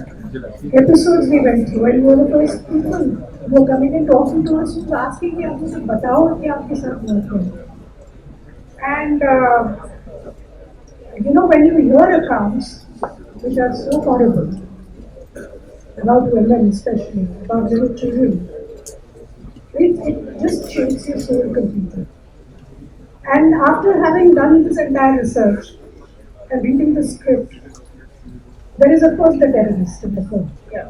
episodes we went through. And you were the first people who were coming and talking to us, who were asking me, "Batao कि आपके साथ हुआ क्या?" And when you hear accounts which are so horrible, about women especially, about little children, it just shakes your soul completely. And after having done this entire research and reading the script, there is of course the terrorist in the film. Yeah.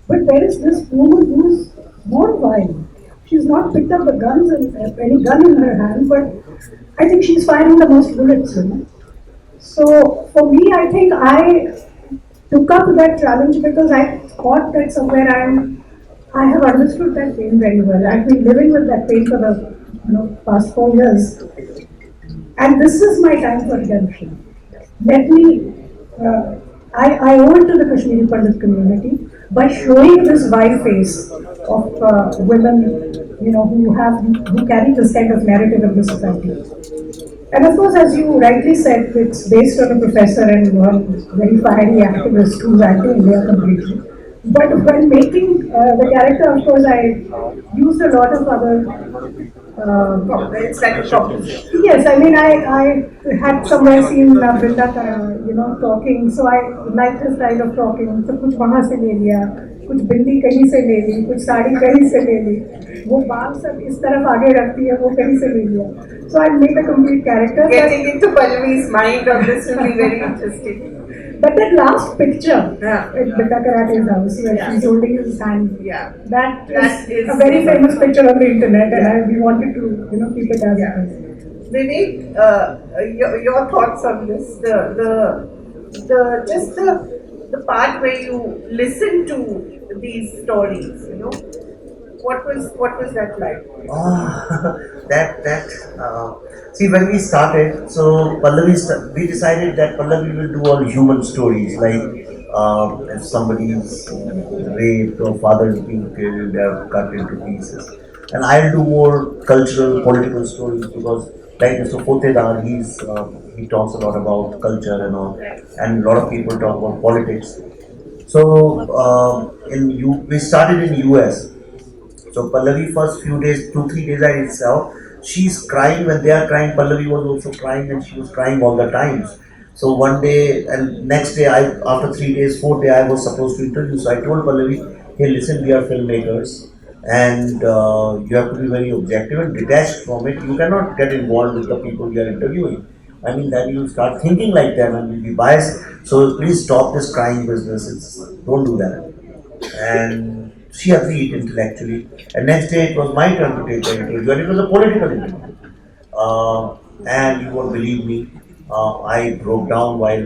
But there is this woman who's more vile. She's not picked up the guns and any gun in her hand, but I think she's firing the most bullets. So for me, I think I took up that challenge because I thought that somewhere I have understood that pain very well. I've been living with that pain for the past 4 years, and this is my time for redemption. Let me. I owe it to the Kashmiri Pandit community by showing this vile face of women, who carry this kind of narrative in the society. And of course, as you rightly said, it's based on a professor and one very fiery activist who's anti-India completely. But when making the character, of course, I used a lot of other. It's like a shopping. Yes, I mean, I had somewhere seen Brinda, talking, so I liked his style of talking. So कुछ वहाँ से ले लिया, कुछ बिंदी कहीं से ले ली, कुछ साड़ी कहीं से ले ली, वो बाल सब इस तरफ आगे रखती है, वो कहीं से ले लिया. So I made a complete character. Getting into Pallavi's mind on this will be very interesting. But that last picture Yeah. at Beta Karate's house where Yeah. she's holding his hand, Yeah. that That is is a very famous picture on the internet, Yeah. and we wanted to keep it as it is. Vivek, your thoughts on this? The part where you listen to these stories, What was that like? See, when we started, so we decided that Pallavi will do all human stories, like if somebody is raped or father is being killed, they are cut into pieces. And I'll do more cultural, political stories because, like Mr. Potedar, he talks a lot about culture and all, and a lot of people talk about politics. So we started in US. So Pallavi first few days, 2-3 days I saw, she's crying when they are crying. Pallavi was also crying and she was crying all the times. So one day and next day, after 3 days, 4th day, I was supposed to interview. So I told Pallavi, hey, listen, we are filmmakers and you have to be very objective and detached from it. You cannot get involved with the people you are interviewing. I mean, then you start thinking like them and you'll be biased. So please stop this crying business. Don't do that. And she agreed intellectually. And next day it was my turn to take the interview, and it was a political interview. And you won't believe me, I broke down while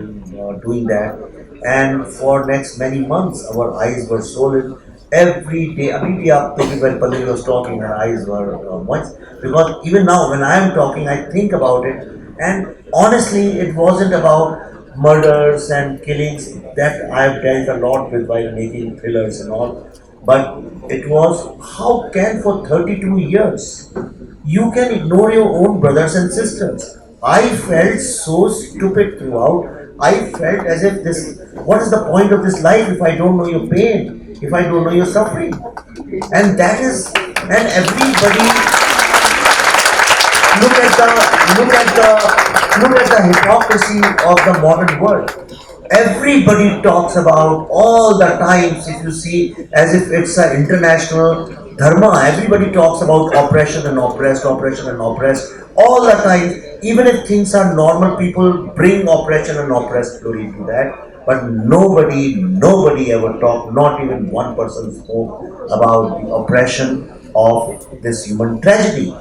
doing that. And for next many months, our eyes were swollen. Every day, maybe when Pallavi was talking, her eyes were moist. Because even now, when I am talking, I think about it. And honestly, it wasn't about murders and killings that I've dealt a lot with while making thrillers and all. But it was, how can for 32 years you can ignore your own brothers and sisters? I felt so stupid throughout. I felt as if what is the point of this life if I don't know your pain, if I don't know your suffering? And everybody, look at the hypocrisy of the modern world. Everybody talks about all the times, if you see, as if it's an international dharma. Everybody talks about oppression and oppressed, all the time. Even if things are normal, people bring oppression and oppressed glory to that. But nobody ever talked, not even one person spoke about the oppression of this human tragedy.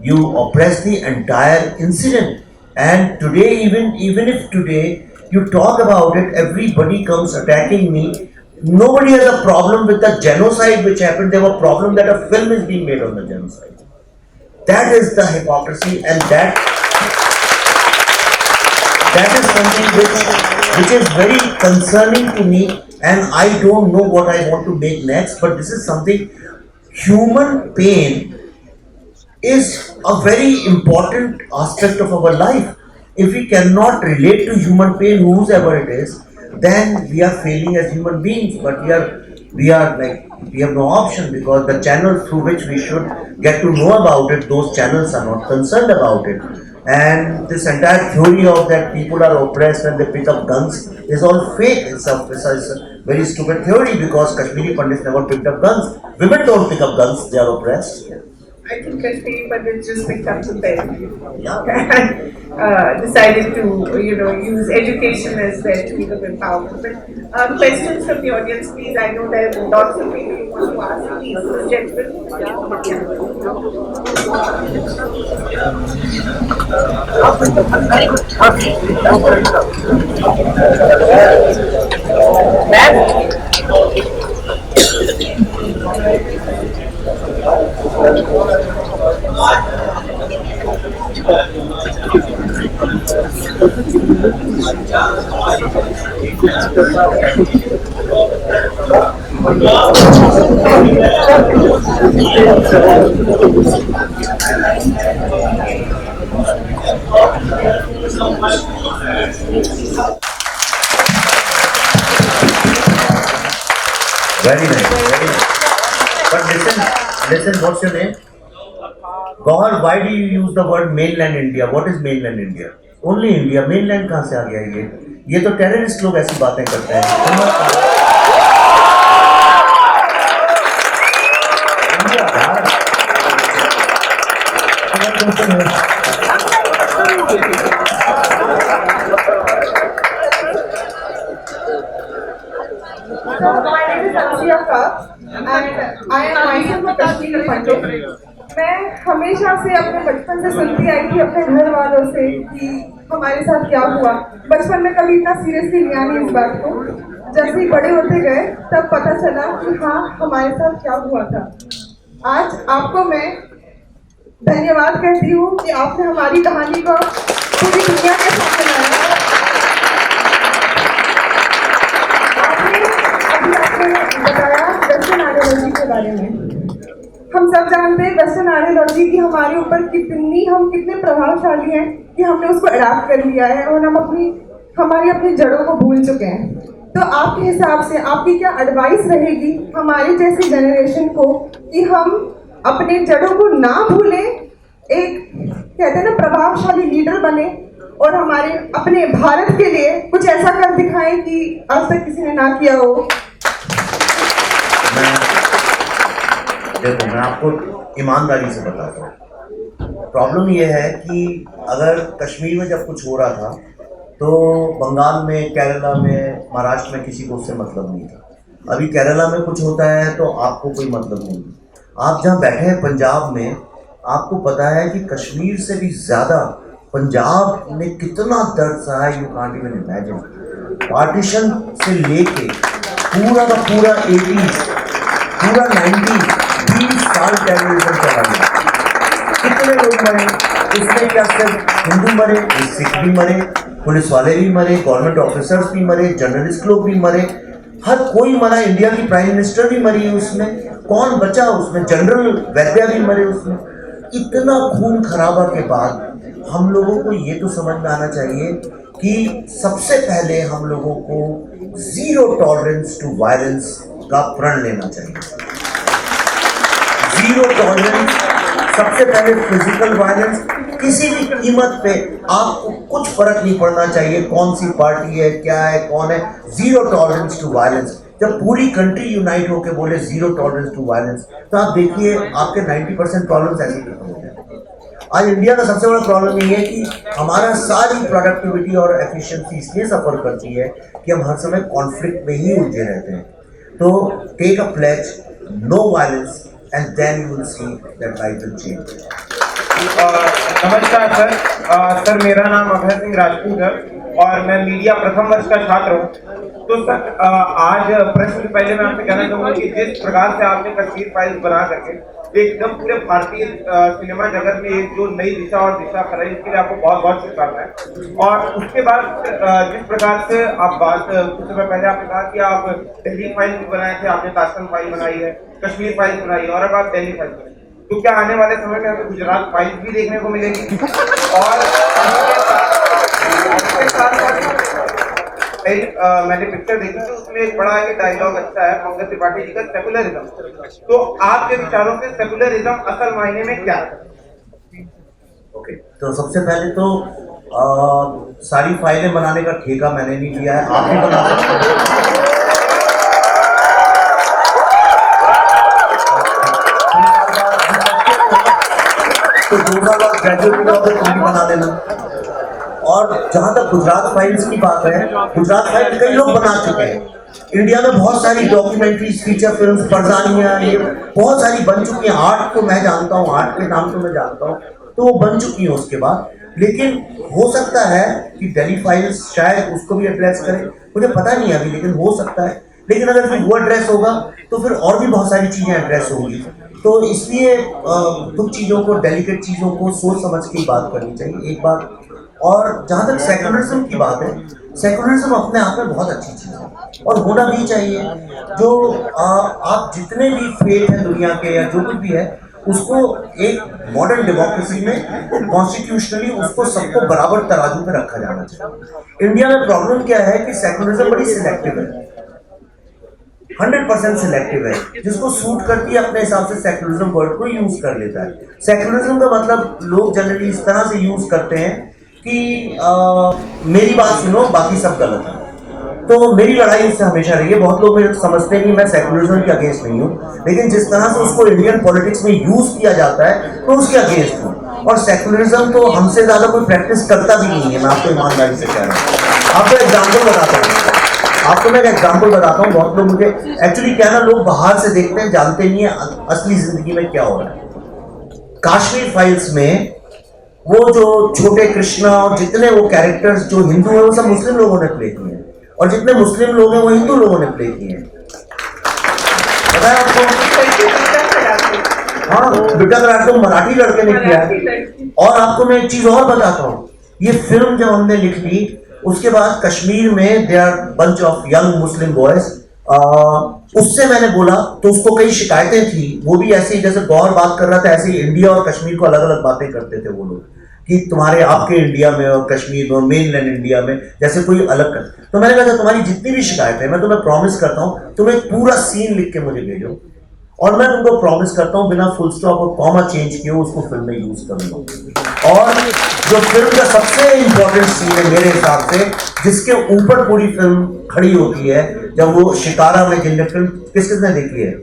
You oppress the entire incident. And today, even if today you talk about it, everybody comes attacking me. Nobody has a problem with the genocide which happened. They have a problem that a film is being made on the genocide. That is the hypocrisy, and that is something which is very concerning to me, and I don't know what I want to make next. But this is something, human pain is a very important aspect of our life. If we cannot relate to human pain, whosoever it is, then we are failing as human beings. But we have no option, because the channels through which we should get to know about it, those channels are not concerned about it. And this entire theory of that people are oppressed when they pick up guns is all fake. It's a very stupid theory, because Kashmiri Pandits never picked up guns. Women don't pick up guns, they are oppressed. I think Kashmiri Pandits just picked up the pen Yeah. and decided to, use education as their tool of empowerment. But questions from the audience, please. I know there are lots of people who want to ask. Please, this Very nice, very nice. But listen, what's your name? Gauhar, why do you use the word mainland India? What is mainland India? Only India. Mainland कहाँ से आ गया ये? ये तो terrorist लोग ऐसी बातें करते हैं. My name is and I am myself a Kashmiri Pandit. मैं हमेशा से अपने बचपन से सुनती आई थी अपने घर वालों से कि हमारे साथ क्या हुआ. बचपन में कभी इतना सीरियसली लिया नहीं इस बात को. जैसे ही बड़े होते गए तब पता चला कि हाँ हमारे साथ क्या हुआ था. आज आपको मैं धन्यवाद करती हूँ कि आपने हमारी कहानी को पूरी दुनिया के सामने लाया। आपने बताया वेस्टर्न आइडियोलॉजी के बारे में। हम सब जानते हैं वेस्टर्न आइडियोलॉजी की हमारे ऊपर हम कितने प्रभावशाली हैं कि हमने उसको अडॉप्ट कर लिया है और हम हमारी जड़ों को भूल चुके हैं। तो आपके हिसाब से आपकी क्या एडवाइस रहेगी हमारे जैसे जनरेशन को कि हम अपने जड़ों को ना भूलें, एक कहते हैं ना प्रभावशाली लीडर बने और हमारे अपने भारत के लिए कुछ ऐसा कर दिखाएं कि आज तक किसी ने ना किया हो? देखो, मैं आपको ईमानदारी से बताता हूँ। प्रॉब्लम ये है कि अगर कश्मीर में जब कुछ हो रहा था तो बंगाल में, केरला में, महाराष्ट्र में किसी को उससे मतलब नहीं था। अभी केरला में कुछ होता है तो आपको कोई मतलब नहीं। आप जहाँ बैठे हैं पंजाब में, आपको पता है कि कश्मीर से भी ज़्यादा पंजाब ने कितना दर्द सहा है, you can't even imagine. Partition से लेके पूरा का पूरा 80s, पूरा 90s, 20 साल टेररिज्म चला गया। कितने लोग मरे उसमें? क्या सिर्फ हिंदू मरे? सिख भी मरे, पुलिस वाले भी मरे, गवर्नमेंट ऑफिसर्स भी मरे, जर्नलिस्ट लोग भी मरे, हर कोई मरा। इंडिया की प्राइम मिनिस्टर भी मरी है उसमें। कौन बचा उसमें? जनरल वैद्या भी मरे उसमें। इतना खून खराबा के बाद हम लोगों को ये तो समझ में आना चाहिए कि सबसे पहले हम लोगों को जीरो टॉलरेंस टू वायलेंस का प्रण लेना चाहिए। जीरो टॉलरेंस, सबसे पहले फिजिकल वायलेंस किसी भी कीमत पे। आपको कुछ फर्क नहीं पड़ना चाहिए कौन सी पार्टी है, क्या है, कौन है। Zero tolerance to violence. जब पूरी कंट्री यूनाइट होकर बोले जीरो टॉलरेंस टू वायलेंस, तो आप देखिए आपके 90% प्रॉब्लम्स ऐसे खत्म हो जाए। आज इंडिया का सबसे बड़ा प्रॉब्लम ये है कि हमारा सारी प्रोडक्टिविटी और एफिशिएंसी इसलिए सफर करती है कि हम हर समय कॉन्फ्लिक्ट में ही उलझे रहते हैं। तो take a pledge, no violence, and then you will see that life will change. नमस्कार सर। सर मेरा नाम अभय सिंह राजपूत है और मैं मीडिया प्रथम वर्ष का छात्र हूँ। तो सर आज प्रश्न से पहले मैं आपसे कहना चाहूँगा कि जिस प्रकार से आपने कश्मीर फाइल्स बना करके एकदम पूरे भारतीय सिनेमा जगत में एक जो नई दिशा और दिशा फैलाई, इसके लिए आपको बहुत बहुत शुभकामनाएं। और उसके बाद जिस प्रकार से आप बात कुछ समय पहले आपने कहा कि आप दिल्ली फाइल भी बनाए थे, आपने ताशकंद फाइल बनाई है, कश्मीर फाइल बनाई है और अब आप दिल्ली फाइल बनाई, तो क्या आने वाले समय में हमें गुजरात फाइल भी देखने को मिलेगी? और मैंने पिक्चर देखी थी, उसमें एक बड़ा डायलॉग अच्छा है पंकज त्रिपाठी जी का, सेकुलरिज्म। तो आपके विचारों से सेकुलरिज्म असल मायने में क्या है? ओके, तो सबसे पहले तो सारी फाइलें बनाने का ठेका मैंने नहीं लिया है, आप भी बना सकते हैं। तो 2 साल बाद ग्रेजुएट होकर तुम भी बना देना। और जहाँ तक गुजरात फाइल्स की बात है, गुजरात फाइल्स कई लोग बना चुके हैं। इंडिया में बहुत सारी डॉक्यूमेंट्रीज, फीचर फिल्म्स, परजानियाँ, ये बहुत सारी बन चुकी हैं। 8 तो मैं जानता हूँ, 8 के नाम तो मैं जानता हूँ, तो वो बन चुकी हैं उसके बाद। लेकिन हो सकता है कि दिल्ली फाइल्स शायद उसको भी एड्रेस करें, मुझे पता नहीं है अभी, लेकिन हो सकता है। लेकिन अगर फिर वो एड्रेस होगा तो फिर और भी बहुत सारी चीज़ें एड्रेस होंगी। तो इसलिए कुछ चीज़ों को, डेलिकेट चीज़ों को सोच समझ के बात करनी चाहिए, एक बात। और जहाँ तक सेकुलरिज्म की बात है, सेकुलरिज्म अपने आप में बहुत अच्छी चीज़ है और होना भी चाहिए। जो आप जितने भी फेथ हैं दुनिया के या जो कुछ भी है, उसको एक मॉडर्न डेमोक्रेसी में कॉन्स्टिट्यूशनली उसको सबको बराबर तराजू पे रखा जाना चाहिए। इंडिया में प्रॉब्लम क्या है कि सेकुलरिज्म बड़ी सिलेक्टिव है, 100% सिलेक्टिव है। जिसको सूट करती है अपने हिसाब से सेकुलरिज्म वर्ड को यूज कर लेता है। सेकुलरिज्म का मतलब लोग जनरली इस तरह से यूज करते हैं कि मेरी बात सुनो, बाकी सब गलत है। तो मेरी लड़ाई उससे हमेशा रही है। बहुत लोग मेरे समझते नहीं, मैं सेकुलरिज्म के अगेंस्ट नहीं हूँ, लेकिन जिस तरह से उसको इंडियन पॉलिटिक्स में यूज किया जाता है तो उसके अगेंस्ट हूँ। और सेकुलरिज्म तो हमसे ज्यादा कोई प्रैक्टिस करता भी नहीं है, मैं आपको ईमानदारी से कह रहा हूँ। आपको एग्जाम्पल बताता हूँ, आपको मैं एक एग्जाम्पल बताता हूँ। बहुत लोग मुझे एक्चुअली क्या ना, लोग बाहर से देखते हैं, जानते नहीं है असली जिंदगी में क्या हो रहा है। कश्मीर फाइल्स में वो जो छोटे कृष्णा और जितने वो कैरेक्टर्स जो हिंदू हैं वो सब मुस्लिम लोगों ने प्ले किए हैं, और जितने मुस्लिम लोग हैं वो हिंदू लोगों ने प्ले किए हैं। पता है आपको? हाँ बेटा, अगर आपको मराठी लड़के ने किया है। और आपको मैं एक चीज और बताता हूँ, ये फिल्म जब हमने लिख ली उसके बाद कश्मीर में there bunch of young Muslim boys, उससे मैंने बोला तो उसको कई शिकायतें थी। वो भी ऐसे ही जैसे गौर बात कर रहा था, ऐसे ही इंडिया और कश्मीर को अलग अलग बातें करते थे वो लोग, कि तुम्हारे आपके इंडिया में और कश्मीर में और मेनलैंड इंडिया में जैसे कोई अलग कर। तो मैंने कहा था तुम्हारी जितनी भी शिकायत है मैं तुम्हें प्रॉमिस करता हूँ, तुम एक पूरा सीन लिख के मुझे भेजो और मैं तुमको प्रॉमिस करता हूँ बिना फुल स्टॉप और कॉमा चेंज किए उसको फिल्म में यूज करूंगा। और जो फिल्म का सबसे इंपॉर्टेंट सीन है मेरे हिसाब से, जिसके ऊपर पूरी फिल्म खड़ी होती है, जब वो शिकारा में, जिनने फिल्म किसने देखी है,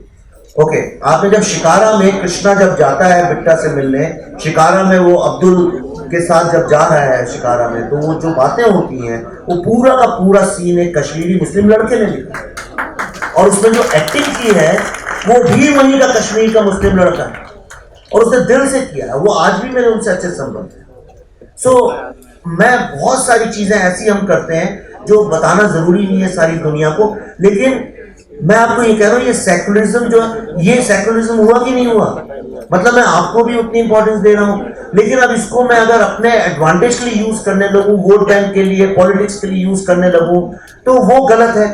ओके, आपने जब शिकारा में कृष्णा जब जाता है बिट्टा से मिलने, शिकारा में वो अब्दुल के साथ जब जा रहा है शिकारा में, तो वो जो बातें होती हैं वो पूरा का पूरा सीन एक कश्मीरी मुस्लिम लड़के ने लिखा और उसमें जो एक्टिंग की है वो भी वहीं का कश्मीर का मुस्लिम लड़का है और उसने दिल से किया है। वो आज भी मेरे उनसे अच्छे संबंध है। सो मैं बहुत सारी चीजें ऐसी हम करते हैं जो बताना जरूरी नहीं है सारी दुनिया को, लेकिन मैं आपको ये कह रहा हूँ, ये सेकुलरिज्म जो है, ये सेकुलरिज्म हुआ कि नहीं हुआ, मतलब मैं आपको भी उतनी इंपॉर्टेंस दे रहा हूँ, लेकिन अब इसको मैं अगर अपने एडवांटेज के लिए यूज करने लगूं, वोट बैंक के लिए, पॉलिटिक्स के लिए यूज करने लगूं, तो वो गलत है,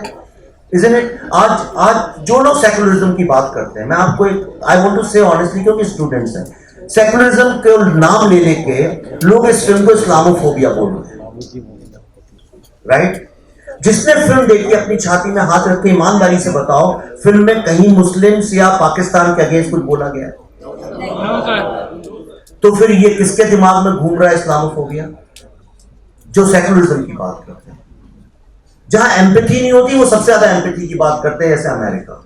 isn't it? आज जो लोग सेकुलरिज्म की बात करते हैं, मैं आपको एक आई वांट टू से ऑनेस्टली, क्योंकि स्टूडेंट्स हैं, सेकुलरिज्म के नाम ले लेके लोग इस फिल्म को इस्लामोफोबिया बोल रहे हैं, राइट? जिसने फिल्म देखी अपनी छाती में हाथ रख के ईमानदारी से बताओ, फिल्म में कहीं मुस्लिम्स या पाकिस्तान के अगेंस्ट कुछ बोला गया? तो फिर ये किसके दिमाग में घूम रहा है इस्लामोफोबिया? जो सेकुलरिज्म की बात करते हैं, जहां एम्पैथी नहीं होती वो सबसे ज्यादा एम्पैथी की बात करते हैं, जैसे अमेरिका।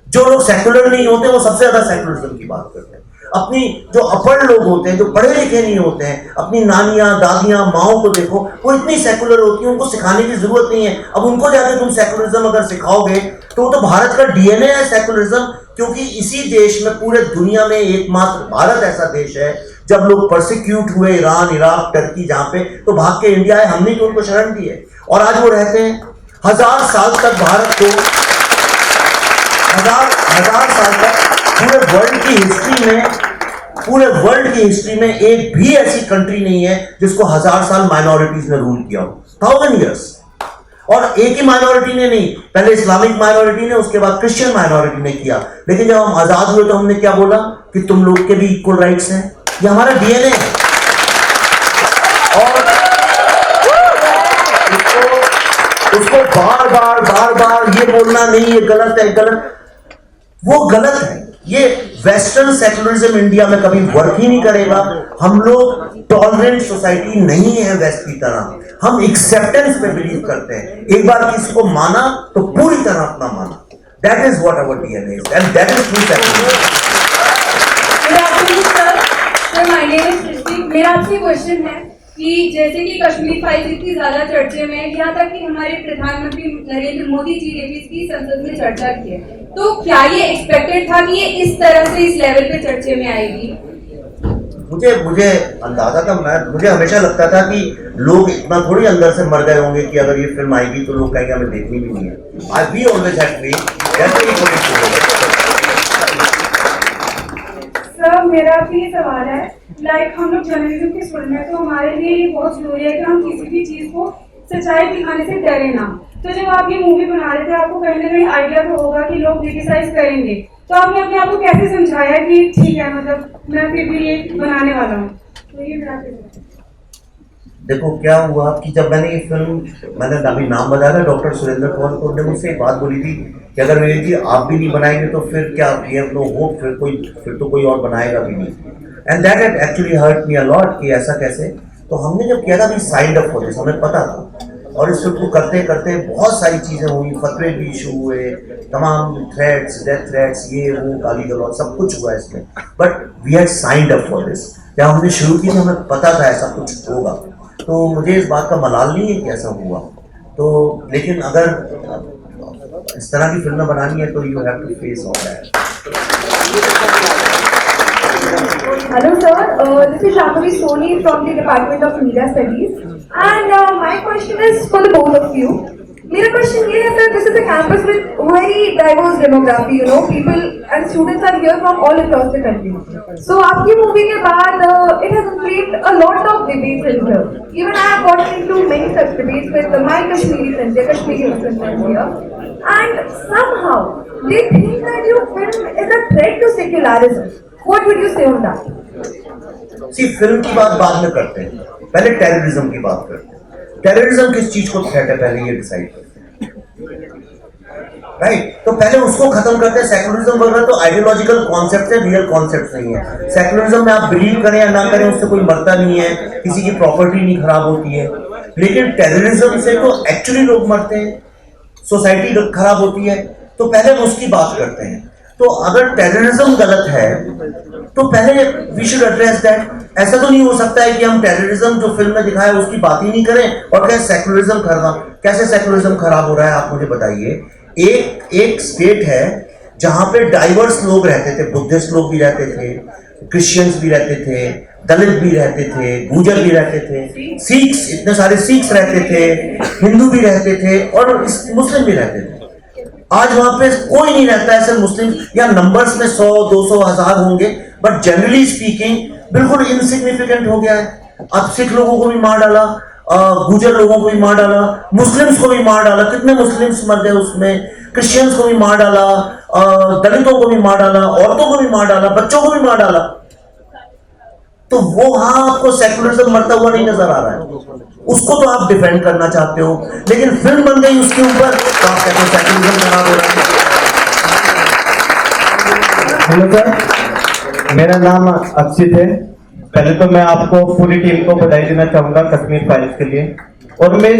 जो लोग सेकुलर नहीं होते वो सबसे ज्यादा सेकुलरिज्म की बात करते हैं। अपनी जो अपढ़ लोग होते हैं, जो पढ़े लिखे नहीं होते हैं, अपनी नानियां, दादियां, माओं को देखो, वो इतनी सेकुलर होती है, उनको सिखाने की जरूरत नहीं है। अब उनको जाके तुम सेकुलरिज्म अगर सिखाओगे तो वो तो भारत का डीएनए है सेकुलरिज्म, क्योंकि इसी देश में, पूरे दुनिया में एकमात्र भारत ऐसा देश है जब लोग परसिक्यूट हुए, ईरान, इराक, टर्की, जहां पे, तो भाग के इंडिया है, हमने तो उनको शरण दी है और आज वो रहते हैं। 1000 साल तक भारत को, हजार साल तक पूरे वर्ल्ड की हिस्ट्री में एक भी ऐसी कंट्री नहीं है जिसको 1000 साल माइनॉरिटीज ने रूल किया हो, 1000 ईयर्स। और एक ही माइनॉरिटी ने नहीं, पहले इस्लामिक माइनॉरिटी ने, उसके बाद क्रिश्चियन माइनॉरिटी ने किया, लेकिन जब हम आजाद हुए तो हमने क्या बोला कि तुम लोग के भी इक्वल राइट्स हैं। ये हमारा डीएनए है। और उसको बार बार ये बोलना नहीं, ये गलत है, गलत, वो गलत है। ये वेस्टर्न सेकुलरिज्म इंडिया में कभी वर्क ही नहीं करेगा। हम लोग टॉलरेंट सोसाइटी नहीं है वेस्ट की तरह, हम एक्सेप्टेंस पे बिलीव करते हैं। एक बार किसी को माना तो पूरी तरह अपना माना। That is what our DNA is and that is true secularism. मेरा आपसे क्वेश्चन है कि जैसे कि कश्मीर फाइल्स इतनी ज्यादा चर्चे में है, यहाँ तक कि हमारे प्रधानमंत्री नरेंद्र मोदी जी ने भी इसकी संसद में चर्चा की है, तो क्या ये एक्सपेक्टेड था कि ये इस तरह से इस लेवल पे चर्चे में आएगी? मुझे अंदाजा था, मुझे हमेशा लगता था कि लोग इतना थोड़ी अंदर से मर गए होंगे कि अगर ये फिल्म आएगी तो लोग कहेंगे हमें देखनी भी नहीं है। आज भी always had faith that he sir, मेरा भी ये सवाल है, लाइक हम लोग जर्नलिज्म के स्टूडेंट हैं, तो हमारे लिए ये बहुत जरूरी है कि हम किसी भी चीज को सच्चाई दिखाने से डरे ना। तो जब आप ये मूवी बना रहे थे, आपको कहीं ना कहीं आइडिया तो होगा कि लोग क्रिटिसाइज करेंगे, तो आपने अपने आप को कैसे समझाया कि ठीक है, मतलब मैं फिर भी ये बनाने वाला हूँ? तो ये मेरा देखो क्या हुआ कि जब मैंने ये फिल्म, मैंने अभी नाम बताया, डॉक्टर सुरेंद्र कौर ने मुझसे एक बात बोली थी कि अगर विवेक जी आप भी नहीं बनाएंगे तो फिर क्या, वी हैव नो होप, फिर तो कोई और बनाएगा भी नहीं। And that had actually hurt me a lot कि ऐसा कैसे। तो हमने जब किया था, we signed up for this, हमें पता था, और इस फिल्म को करते करते बहुत सारी चीज़ें हुई, फतवे भी इशू हुए, तमाम थ्रेट्स, डेथ थ्रेट्स, ये वो, गाली गलौज, सब कुछ हुआ इसमें, but we had signed up for this. जब हमने शुरू की तो हमें पता था ऐसा कुछ होगा, तो मुझे इस बात का मलाल नहीं है कि ऐसा हुआ। तो लेकिन अगर इस तरह की फिल्में बनानी है तो you have to face all that. Hello sir, this is Shambhavi Soni from the Department of Media Studies, and my question is for the both of you. मेरा क्वेश्चन ये है sir, this is a campus with very diverse demography, you know, people and students are here from all across the country. So आपकी movie के बाद it has included a lot of debates in here. Even I have gotten into many such debates with my Kashmiri friends, Kashmiri Muslim friends here, and somehow they think that your film is a threat to secularism. What would you say on that? See, film की बात बाद में करते हैं, पहले terrorism की बात करते हैं. टेररिज्म किस चीज को थ्रेट है पहले ये डिसाइड करते हैं, राइट? तो पहले उसको खत्म करते हैं. सेकुलरिज्म वगैरह तो आइडियोलॉजिकल कॉन्सेप्ट है, रियल कॉन्सेप्ट नहीं है. सेकुलरिज्म में आप बिलीव करें या ना करें उससे कोई मरता नहीं है, किसी की प्रॉपर्टी नहीं खराब होती है. लेकिन टेररिज्म से तो एक्चुअली लोग मरते हैं, सोसाइटी खराब होती है. तो पहले हम उसकी बात करते हैं. तो अगर टेररिज्म गलत है तो पहले वी शुड एड्रेस दैट. ऐसा तो नहीं हो सकता है कि हम टेररिज्म जो फिल्म में दिखाया उसकी बात ही नहीं करें और कहें सेकुलरिज्म खराब. कैसे सेकुलरिज्म खराब हो रहा है आप मुझे बताइए. एक स्टेट है जहां पे डाइवर्स लोग रहते थे, बुद्धिस्ट लोग भी रहते थे, क्रिश्चियंस भी रहते थे, दलित भी रहते थे, गुजर भी रहते थे, सिख्स, इतने सारे सिख्स रहते थे, हिंदू भी रहते थे और मुस्लिम भी रहते थे. आज वहां पे कोई नहीं रहता है, सिर्फ मुस्लिम, या नंबर्स में 100, 200, 1000 होंगे, बट जनरली स्पीकिंग बिल्कुल इनसिग्निफिकेंट हो गया है. अब सिख लोगों को भी मार डाला, गुजर लोगों को भी मार डाला, मुस्लिम्स को भी मार डाला. कितने मुस्लिम्स मर गए उसमें, क्रिश्चियंस को भी मार डाला, दलितों को भी मार डाला, औरतों को भी मार डाला, बच्चों को भी मार डाला. तो वो हाँ आपको सेकुलरिज्म मरता हुआ नहीं नजर आ रहा है, उसको तो आप डिफेंड करना चाहते हो, लेकिन फिल्म बन गई उसके ऊपर तो आप कहते हो सेकुलरिज्म खराब हो रहा है. हेलो सर, मेरा नाम अक्षित है. पहले तो मैं आपको पूरी टीम को बधाई देना चाहूंगा कश्मीर फाइल्स के लिए. और मैं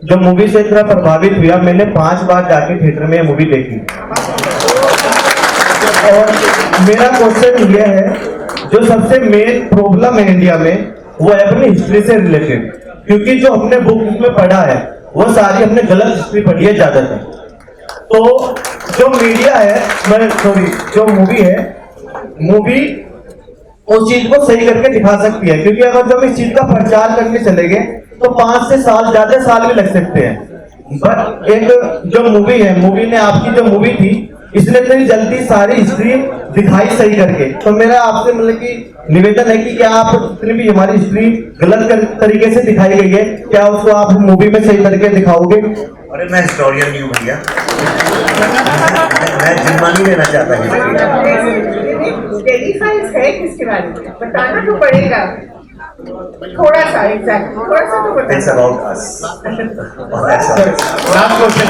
जो मूवी से इतना प्रभावित हुआ, मैंने 5 बार जाके थिएटर में मूवी देखी. और मेरा क्वेश्चन ये है, जो सबसे मेन प्रॉब्लम है इंडिया में वो है अपनी हिस्ट्री से रिलेटेड. क्योंकि जो हमने बुक में पढ़ा है वो सारी हमने गलत हिस्ट्री पढ़ी है ज्यादातर. तो जो मीडिया है, जो मूवी है, मूवी उस चीज को सही करके दिखा सकती है. क्योंकि अगर जो हम इस चीज का प्रचार करने चले गए तो 5 से ज्यादा साल भी लग सकते हैं. बट एक जो मूवी है, मूवी ने आपकी जो मूवी थी इसने इतनी जल्दी सारी हिस्ट्री दिखाई सही करके. तो मेरा आपसे मतलब कि निवेदन है कि क्या आप जितनी भी हमारी हिस्ट्री गलत तरीके से दिखाई गई है, क्या उसको आप मूवी में सही करके दिखाओगे? अरे मैं हिस्टोरियन नहीं हूँ भैया, मैं जिम्मा नहीं लेना चाहता. डेली फाइल्स है किसके बारे में बताना तो पड़ेगा थोड़ा सा. एग्जैक्ट थोड़ा सा तो बताना. It's about us.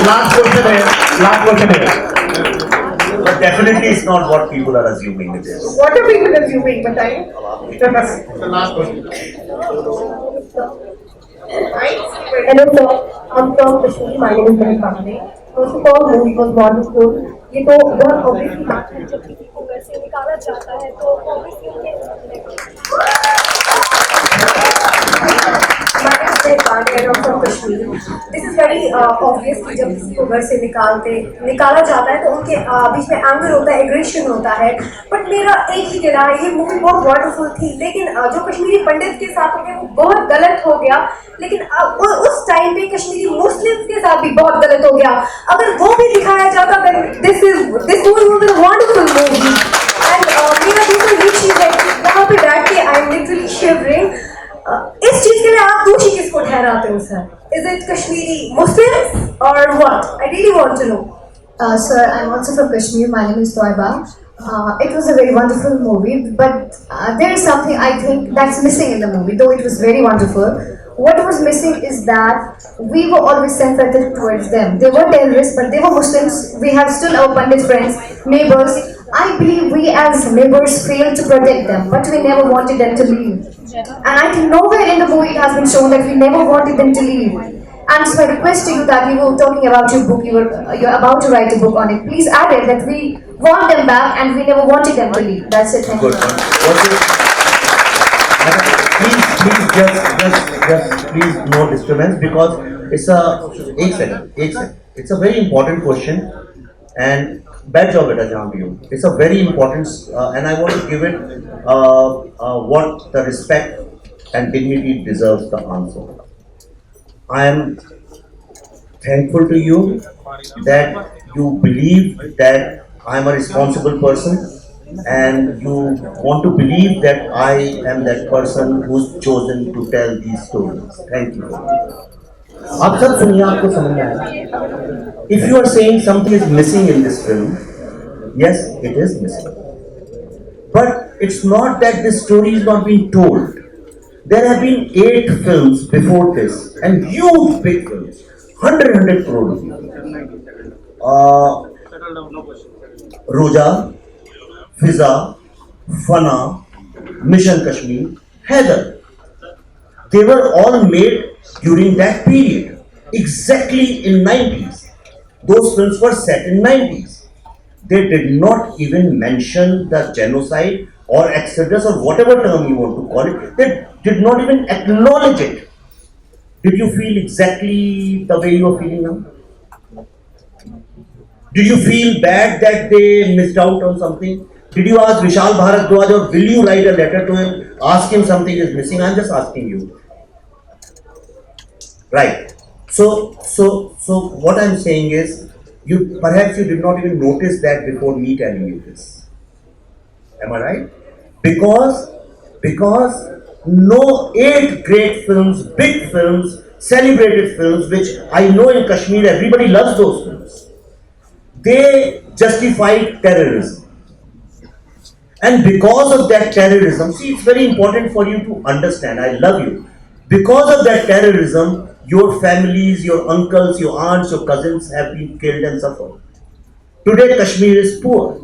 Last question है. But definitely it's not what people are assuming it is. What are people assuming? बताइए. Hello sir, I'm from Kashmir. My name is Bamzai. First of all, movie was wonderful. ये तो बहुत obviously बात है, जब किसी को घर से निकाला जाता है तो obviously this is very obvious कि जब किसी को घर से निकाला जाता है तो उनके बीच में एंगर होता है, एग्रेशन होता है. बट मेरा एक ही कहना है, ये मूवी बहुत वंडरफुल थी, लेकिन जो कश्मीरी पंडित के साथ हो गया वो बहुत गलत हो गया. लेकिन उस टाइम पे कश्मीरी मुस्लिम्स के साथ भी बहुत गलत हो गया. अगर वो भी दिखाया जाता this movie was a wonderful movie. And मेरा दूसरा ये चीज है कि यहाँ पे बैठ के आई एम लिटरली शिवरिंग. इस चीज के लिए आप दोषी किसको ठहराते हो sir? Is it Kashmiri Muslims or what? I really want to know. Sir, I'm also from Kashmir. My name is Toiba. It was a very wonderful movie, but there is something I think that's missing in the movie. Though it was very wonderful, what was missing is that we were always sympathetic towards them. They were terrorists, but they were Muslims. We have still our Pandit friends, neighbors. I believe we as neighbors failed to protect them, but we never wanted them to leave. And I think nowhere in the movie it has been shown that we never wanted them to leave. And so I request to you that you were talking about your book, you're about to write a book on it. Please add it that we want them back and we never wanted them to leave. That's it. Thank you. Please no disturbance, because it's a very important question. And बैठ जाओ बेटा जहाँ भी हो. It's a very important and I want to give it what the respect and dignity deserves the answer. I am thankful to you that you believe that I'm a responsible person and you want to believe that I am that person who's chosen to tell these stories. Thank you. आप सब सुनिए, आपको समझ में आएगा. If you are saying something is missing in this film, yes, it is missing. But it's not that this story is not being told. There have been 8 films before this, and huge big films, 100 crore rupees. Roja, Fiza, Fana, Mission Kashmir, Heather. They were all made during that period, exactly in 90s. Those films were set in 90s. They did not even mention the genocide or exodus or whatever term you want to call it. They did not even acknowledge it. Did you feel exactly the way you are feeling now? Do you feel bad that they missed out on something? Did you ask Vishal Bharadwaj or will you write a letter to him, ask him something is missing? I'm just asking you. Right. So what I'm saying is, perhaps you did not even notice that before me telling you this. Am I right? Because no 8 great films, big films, celebrated films, which I know in Kashmir everybody loves those films. They justified terrorism. And because of that terrorism, see, it's very important for you to understand, I love you. Because of that terrorism, your families, your uncles, your aunts, your cousins have been killed and suffered. Today Kashmir is poor.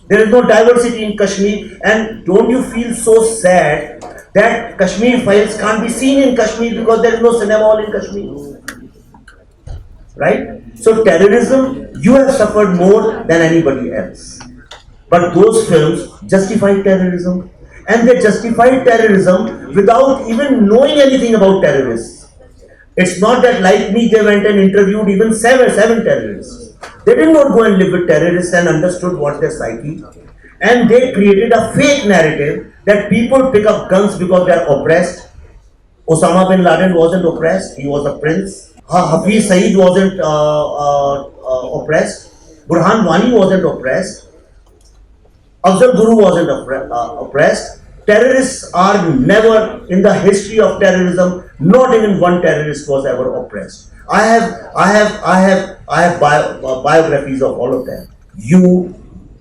There is no diversity in Kashmir, and don't you feel so sad that Kashmir Files can't be seen in Kashmir because there is no cinema hall in Kashmir? Right? So terrorism, you have suffered more than anybody else. But those films justify terrorism, and they justify terrorism without even knowing anything about terrorists. It's not that like me they went and interviewed even seven terrorists. They did not go and live with terrorists and understood what their psyche. And they created a fake narrative that people pick up guns because they are oppressed. Osama bin Laden wasn't oppressed, he was a prince. Hafiz Saeed wasn't oppressed. Burhan Wani wasn't oppressed. Afzal Guru wasn't oppressed. Terrorists are never, in the history of terrorism, not even one terrorist was ever oppressed. I have biographies of all of them.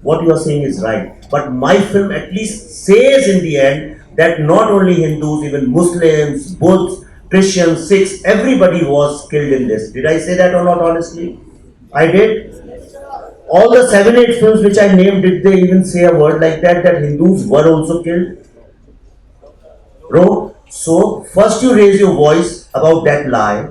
What you are saying is right. But my film at least says in the end that not only Hindus, even Muslims, Buddhists, Christians, Sikhs, everybody was killed in this. Did I say that or not honestly? I did. All the 7-8 films which I named, did they even say a word like that Hindus were also killed? Bro, so first you raise your voice about that lie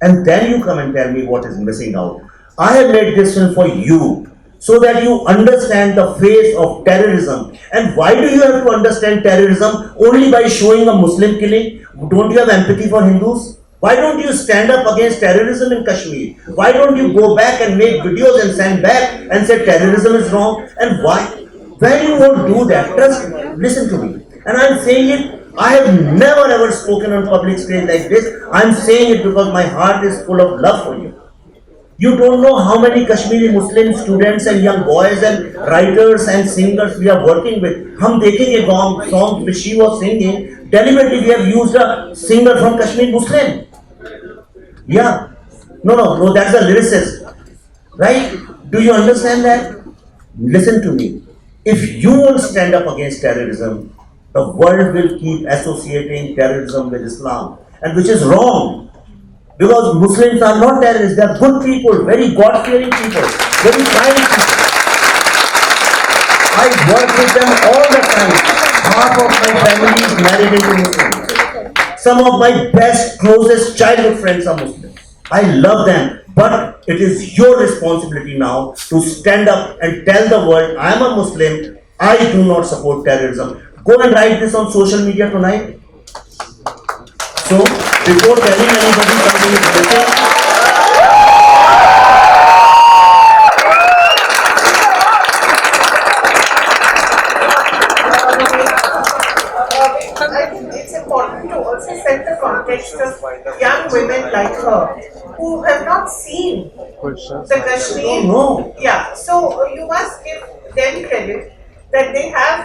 and then you come and tell me what is missing out. I have made this film for you so that you understand the face of terrorism. And why do you have to understand terrorism only by showing a Muslim killing? Don't you have empathy for Hindus? Why don't you stand up against terrorism in Kashmir? Why don't you go back and make videos and send back and say terrorism is wrong? And why? When you won't do that, just listen to me. And I'm saying it, I have never ever spoken on public stage like this. I'm saying it because my heart is full of love for you. You don't know how many Kashmiri Muslim students and young boys and writers and singers we are working with. Hum dekhenge songs which she was singing, deliberately we have used a singer from Kashmir Muslim. Yeah. No, that's a lyricist. Right? Do you understand that? Listen to me. If you won't stand up against terrorism, the world will keep associating terrorism with Islam, and which is wrong. Because Muslims are not terrorists, they are good people, very God-fearing people, very kind people. I work with them all the time. Half of my family is married into Muslims. Some of my best, closest childhood friends are Muslims. I love them, but it is your responsibility now to stand up and tell the world, I am a Muslim, I do not support terrorism. Go and write this on social media tonight. So, before telling anybody something is missing, I think it's important to also set the context of young women like her who who have not seen the Kashmir. No. Yeah, so you must give them credit that they have,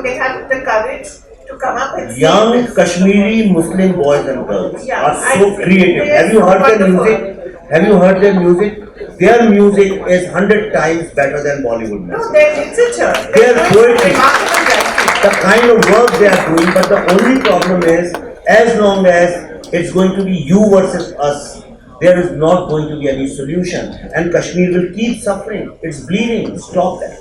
they have the courage to come up with Young Kashmiri Muslim boys and girls Yeah, are I so think creative. they are Have you heard their wonderful. music? Have you heard their music? Their music is 100 times better than Bollywood music. No, their literature, Their poetry, remarkable writing. the kind of work they are doing, but the only problem is, as long as it's going to be you versus us, there is not going to be any solution, and Kashmir will keep suffering. It's bleeding. Stop that.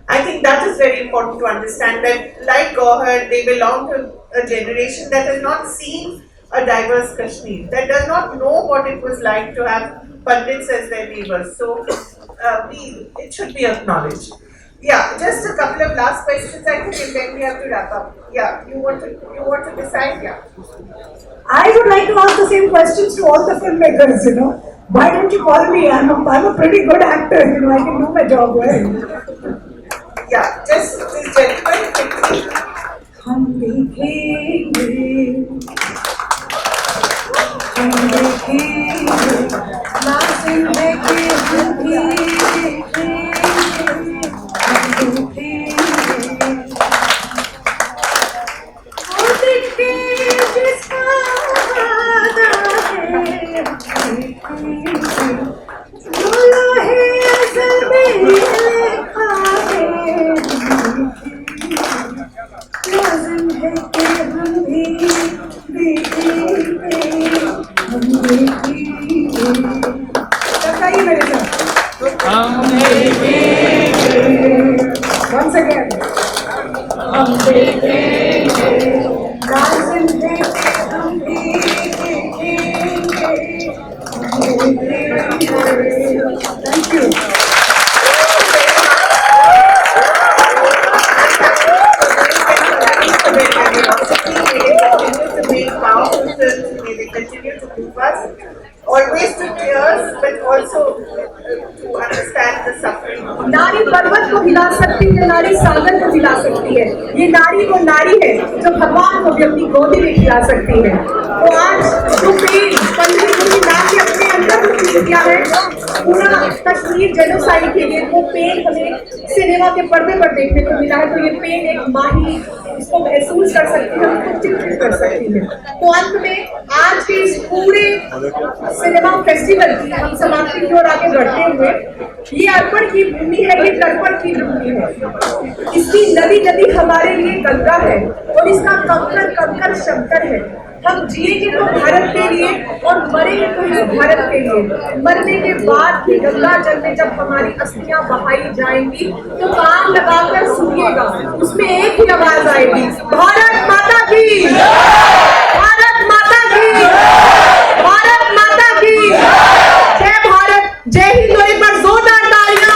I think that is very important to understand that, like Gohar, they belong to a generation that has not seen a diverse Kashmir, that does not know what it was like to have Pandits as their neighbors. So, it should be acknowledged. Yeah, just a couple of last questions, I think, and then we have to wrap up. Yeah, you want to decide? Yeah. I would like to ask the same questions to all the filmmakers, Why don't you call me? I'm a pretty good actor, I can do my job well. Yeah, just this gentleman quickly. हम देखेंगे लाजिम है कि हम भी देखेंगे जिसका वादा है बोला है असल में लिखा है लाजिम है कि हम भी देखेंगे हम देखेंगे बताइए मेरे साथ हम देखेंगे once again हम देखेंगे लाजिम है कि हम भी देखेंगे हम देखेंगे thank you May they continue to move us, always to tears, but also to understand the suffering. नारी पर्वत को हिला सकती है, नारी सागर को हिला सकती है। ये नारी वो नारी है जो भगवान को भी अपनी गोदी में खिला सकती है। तो आज जो पेड़ पल्लवी जोशी नाम के अपने अंदर किया है, पूरा कश्मीर जेनोसाइड के लिए वो पेड़ हमें सिनेमा के पर्दे पर देखने को मिला है। तो ये पेड़ एक माँ ही इसको महसूस कर सकती है, उसको चित्रित कर सकती है। तो अंत में आज के इस पूरे सिनेमा फेस्टिवल की हम समाप्ति की ओर आगे बढ़ते हुए, ये अर्पण की भूमि है, ये तर्पण की भूमि है। इसकी नदी नदी हमारे लिए गंगा है और इसका कंकर कंकर शंकर है। हम जिएंगे तो भारत के लिए और मरेंगे तो इस भारत के लिए। मरने के बाद भी गंगा जल में जब हमारी अस्थियां बहाई जाएंगी तो कान लगाकर सुनिएगा, उसमें एक ही आवाज आएगी, भारत माता की, भारत माता की, भारत माता की, जय भारत, जय हिंद। और एक बार जोरदार तालियां।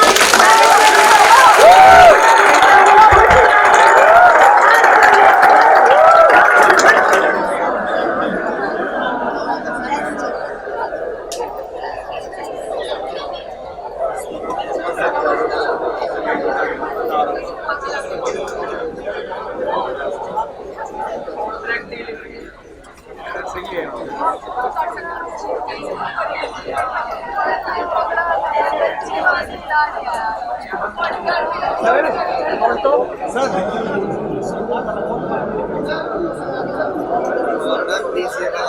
सर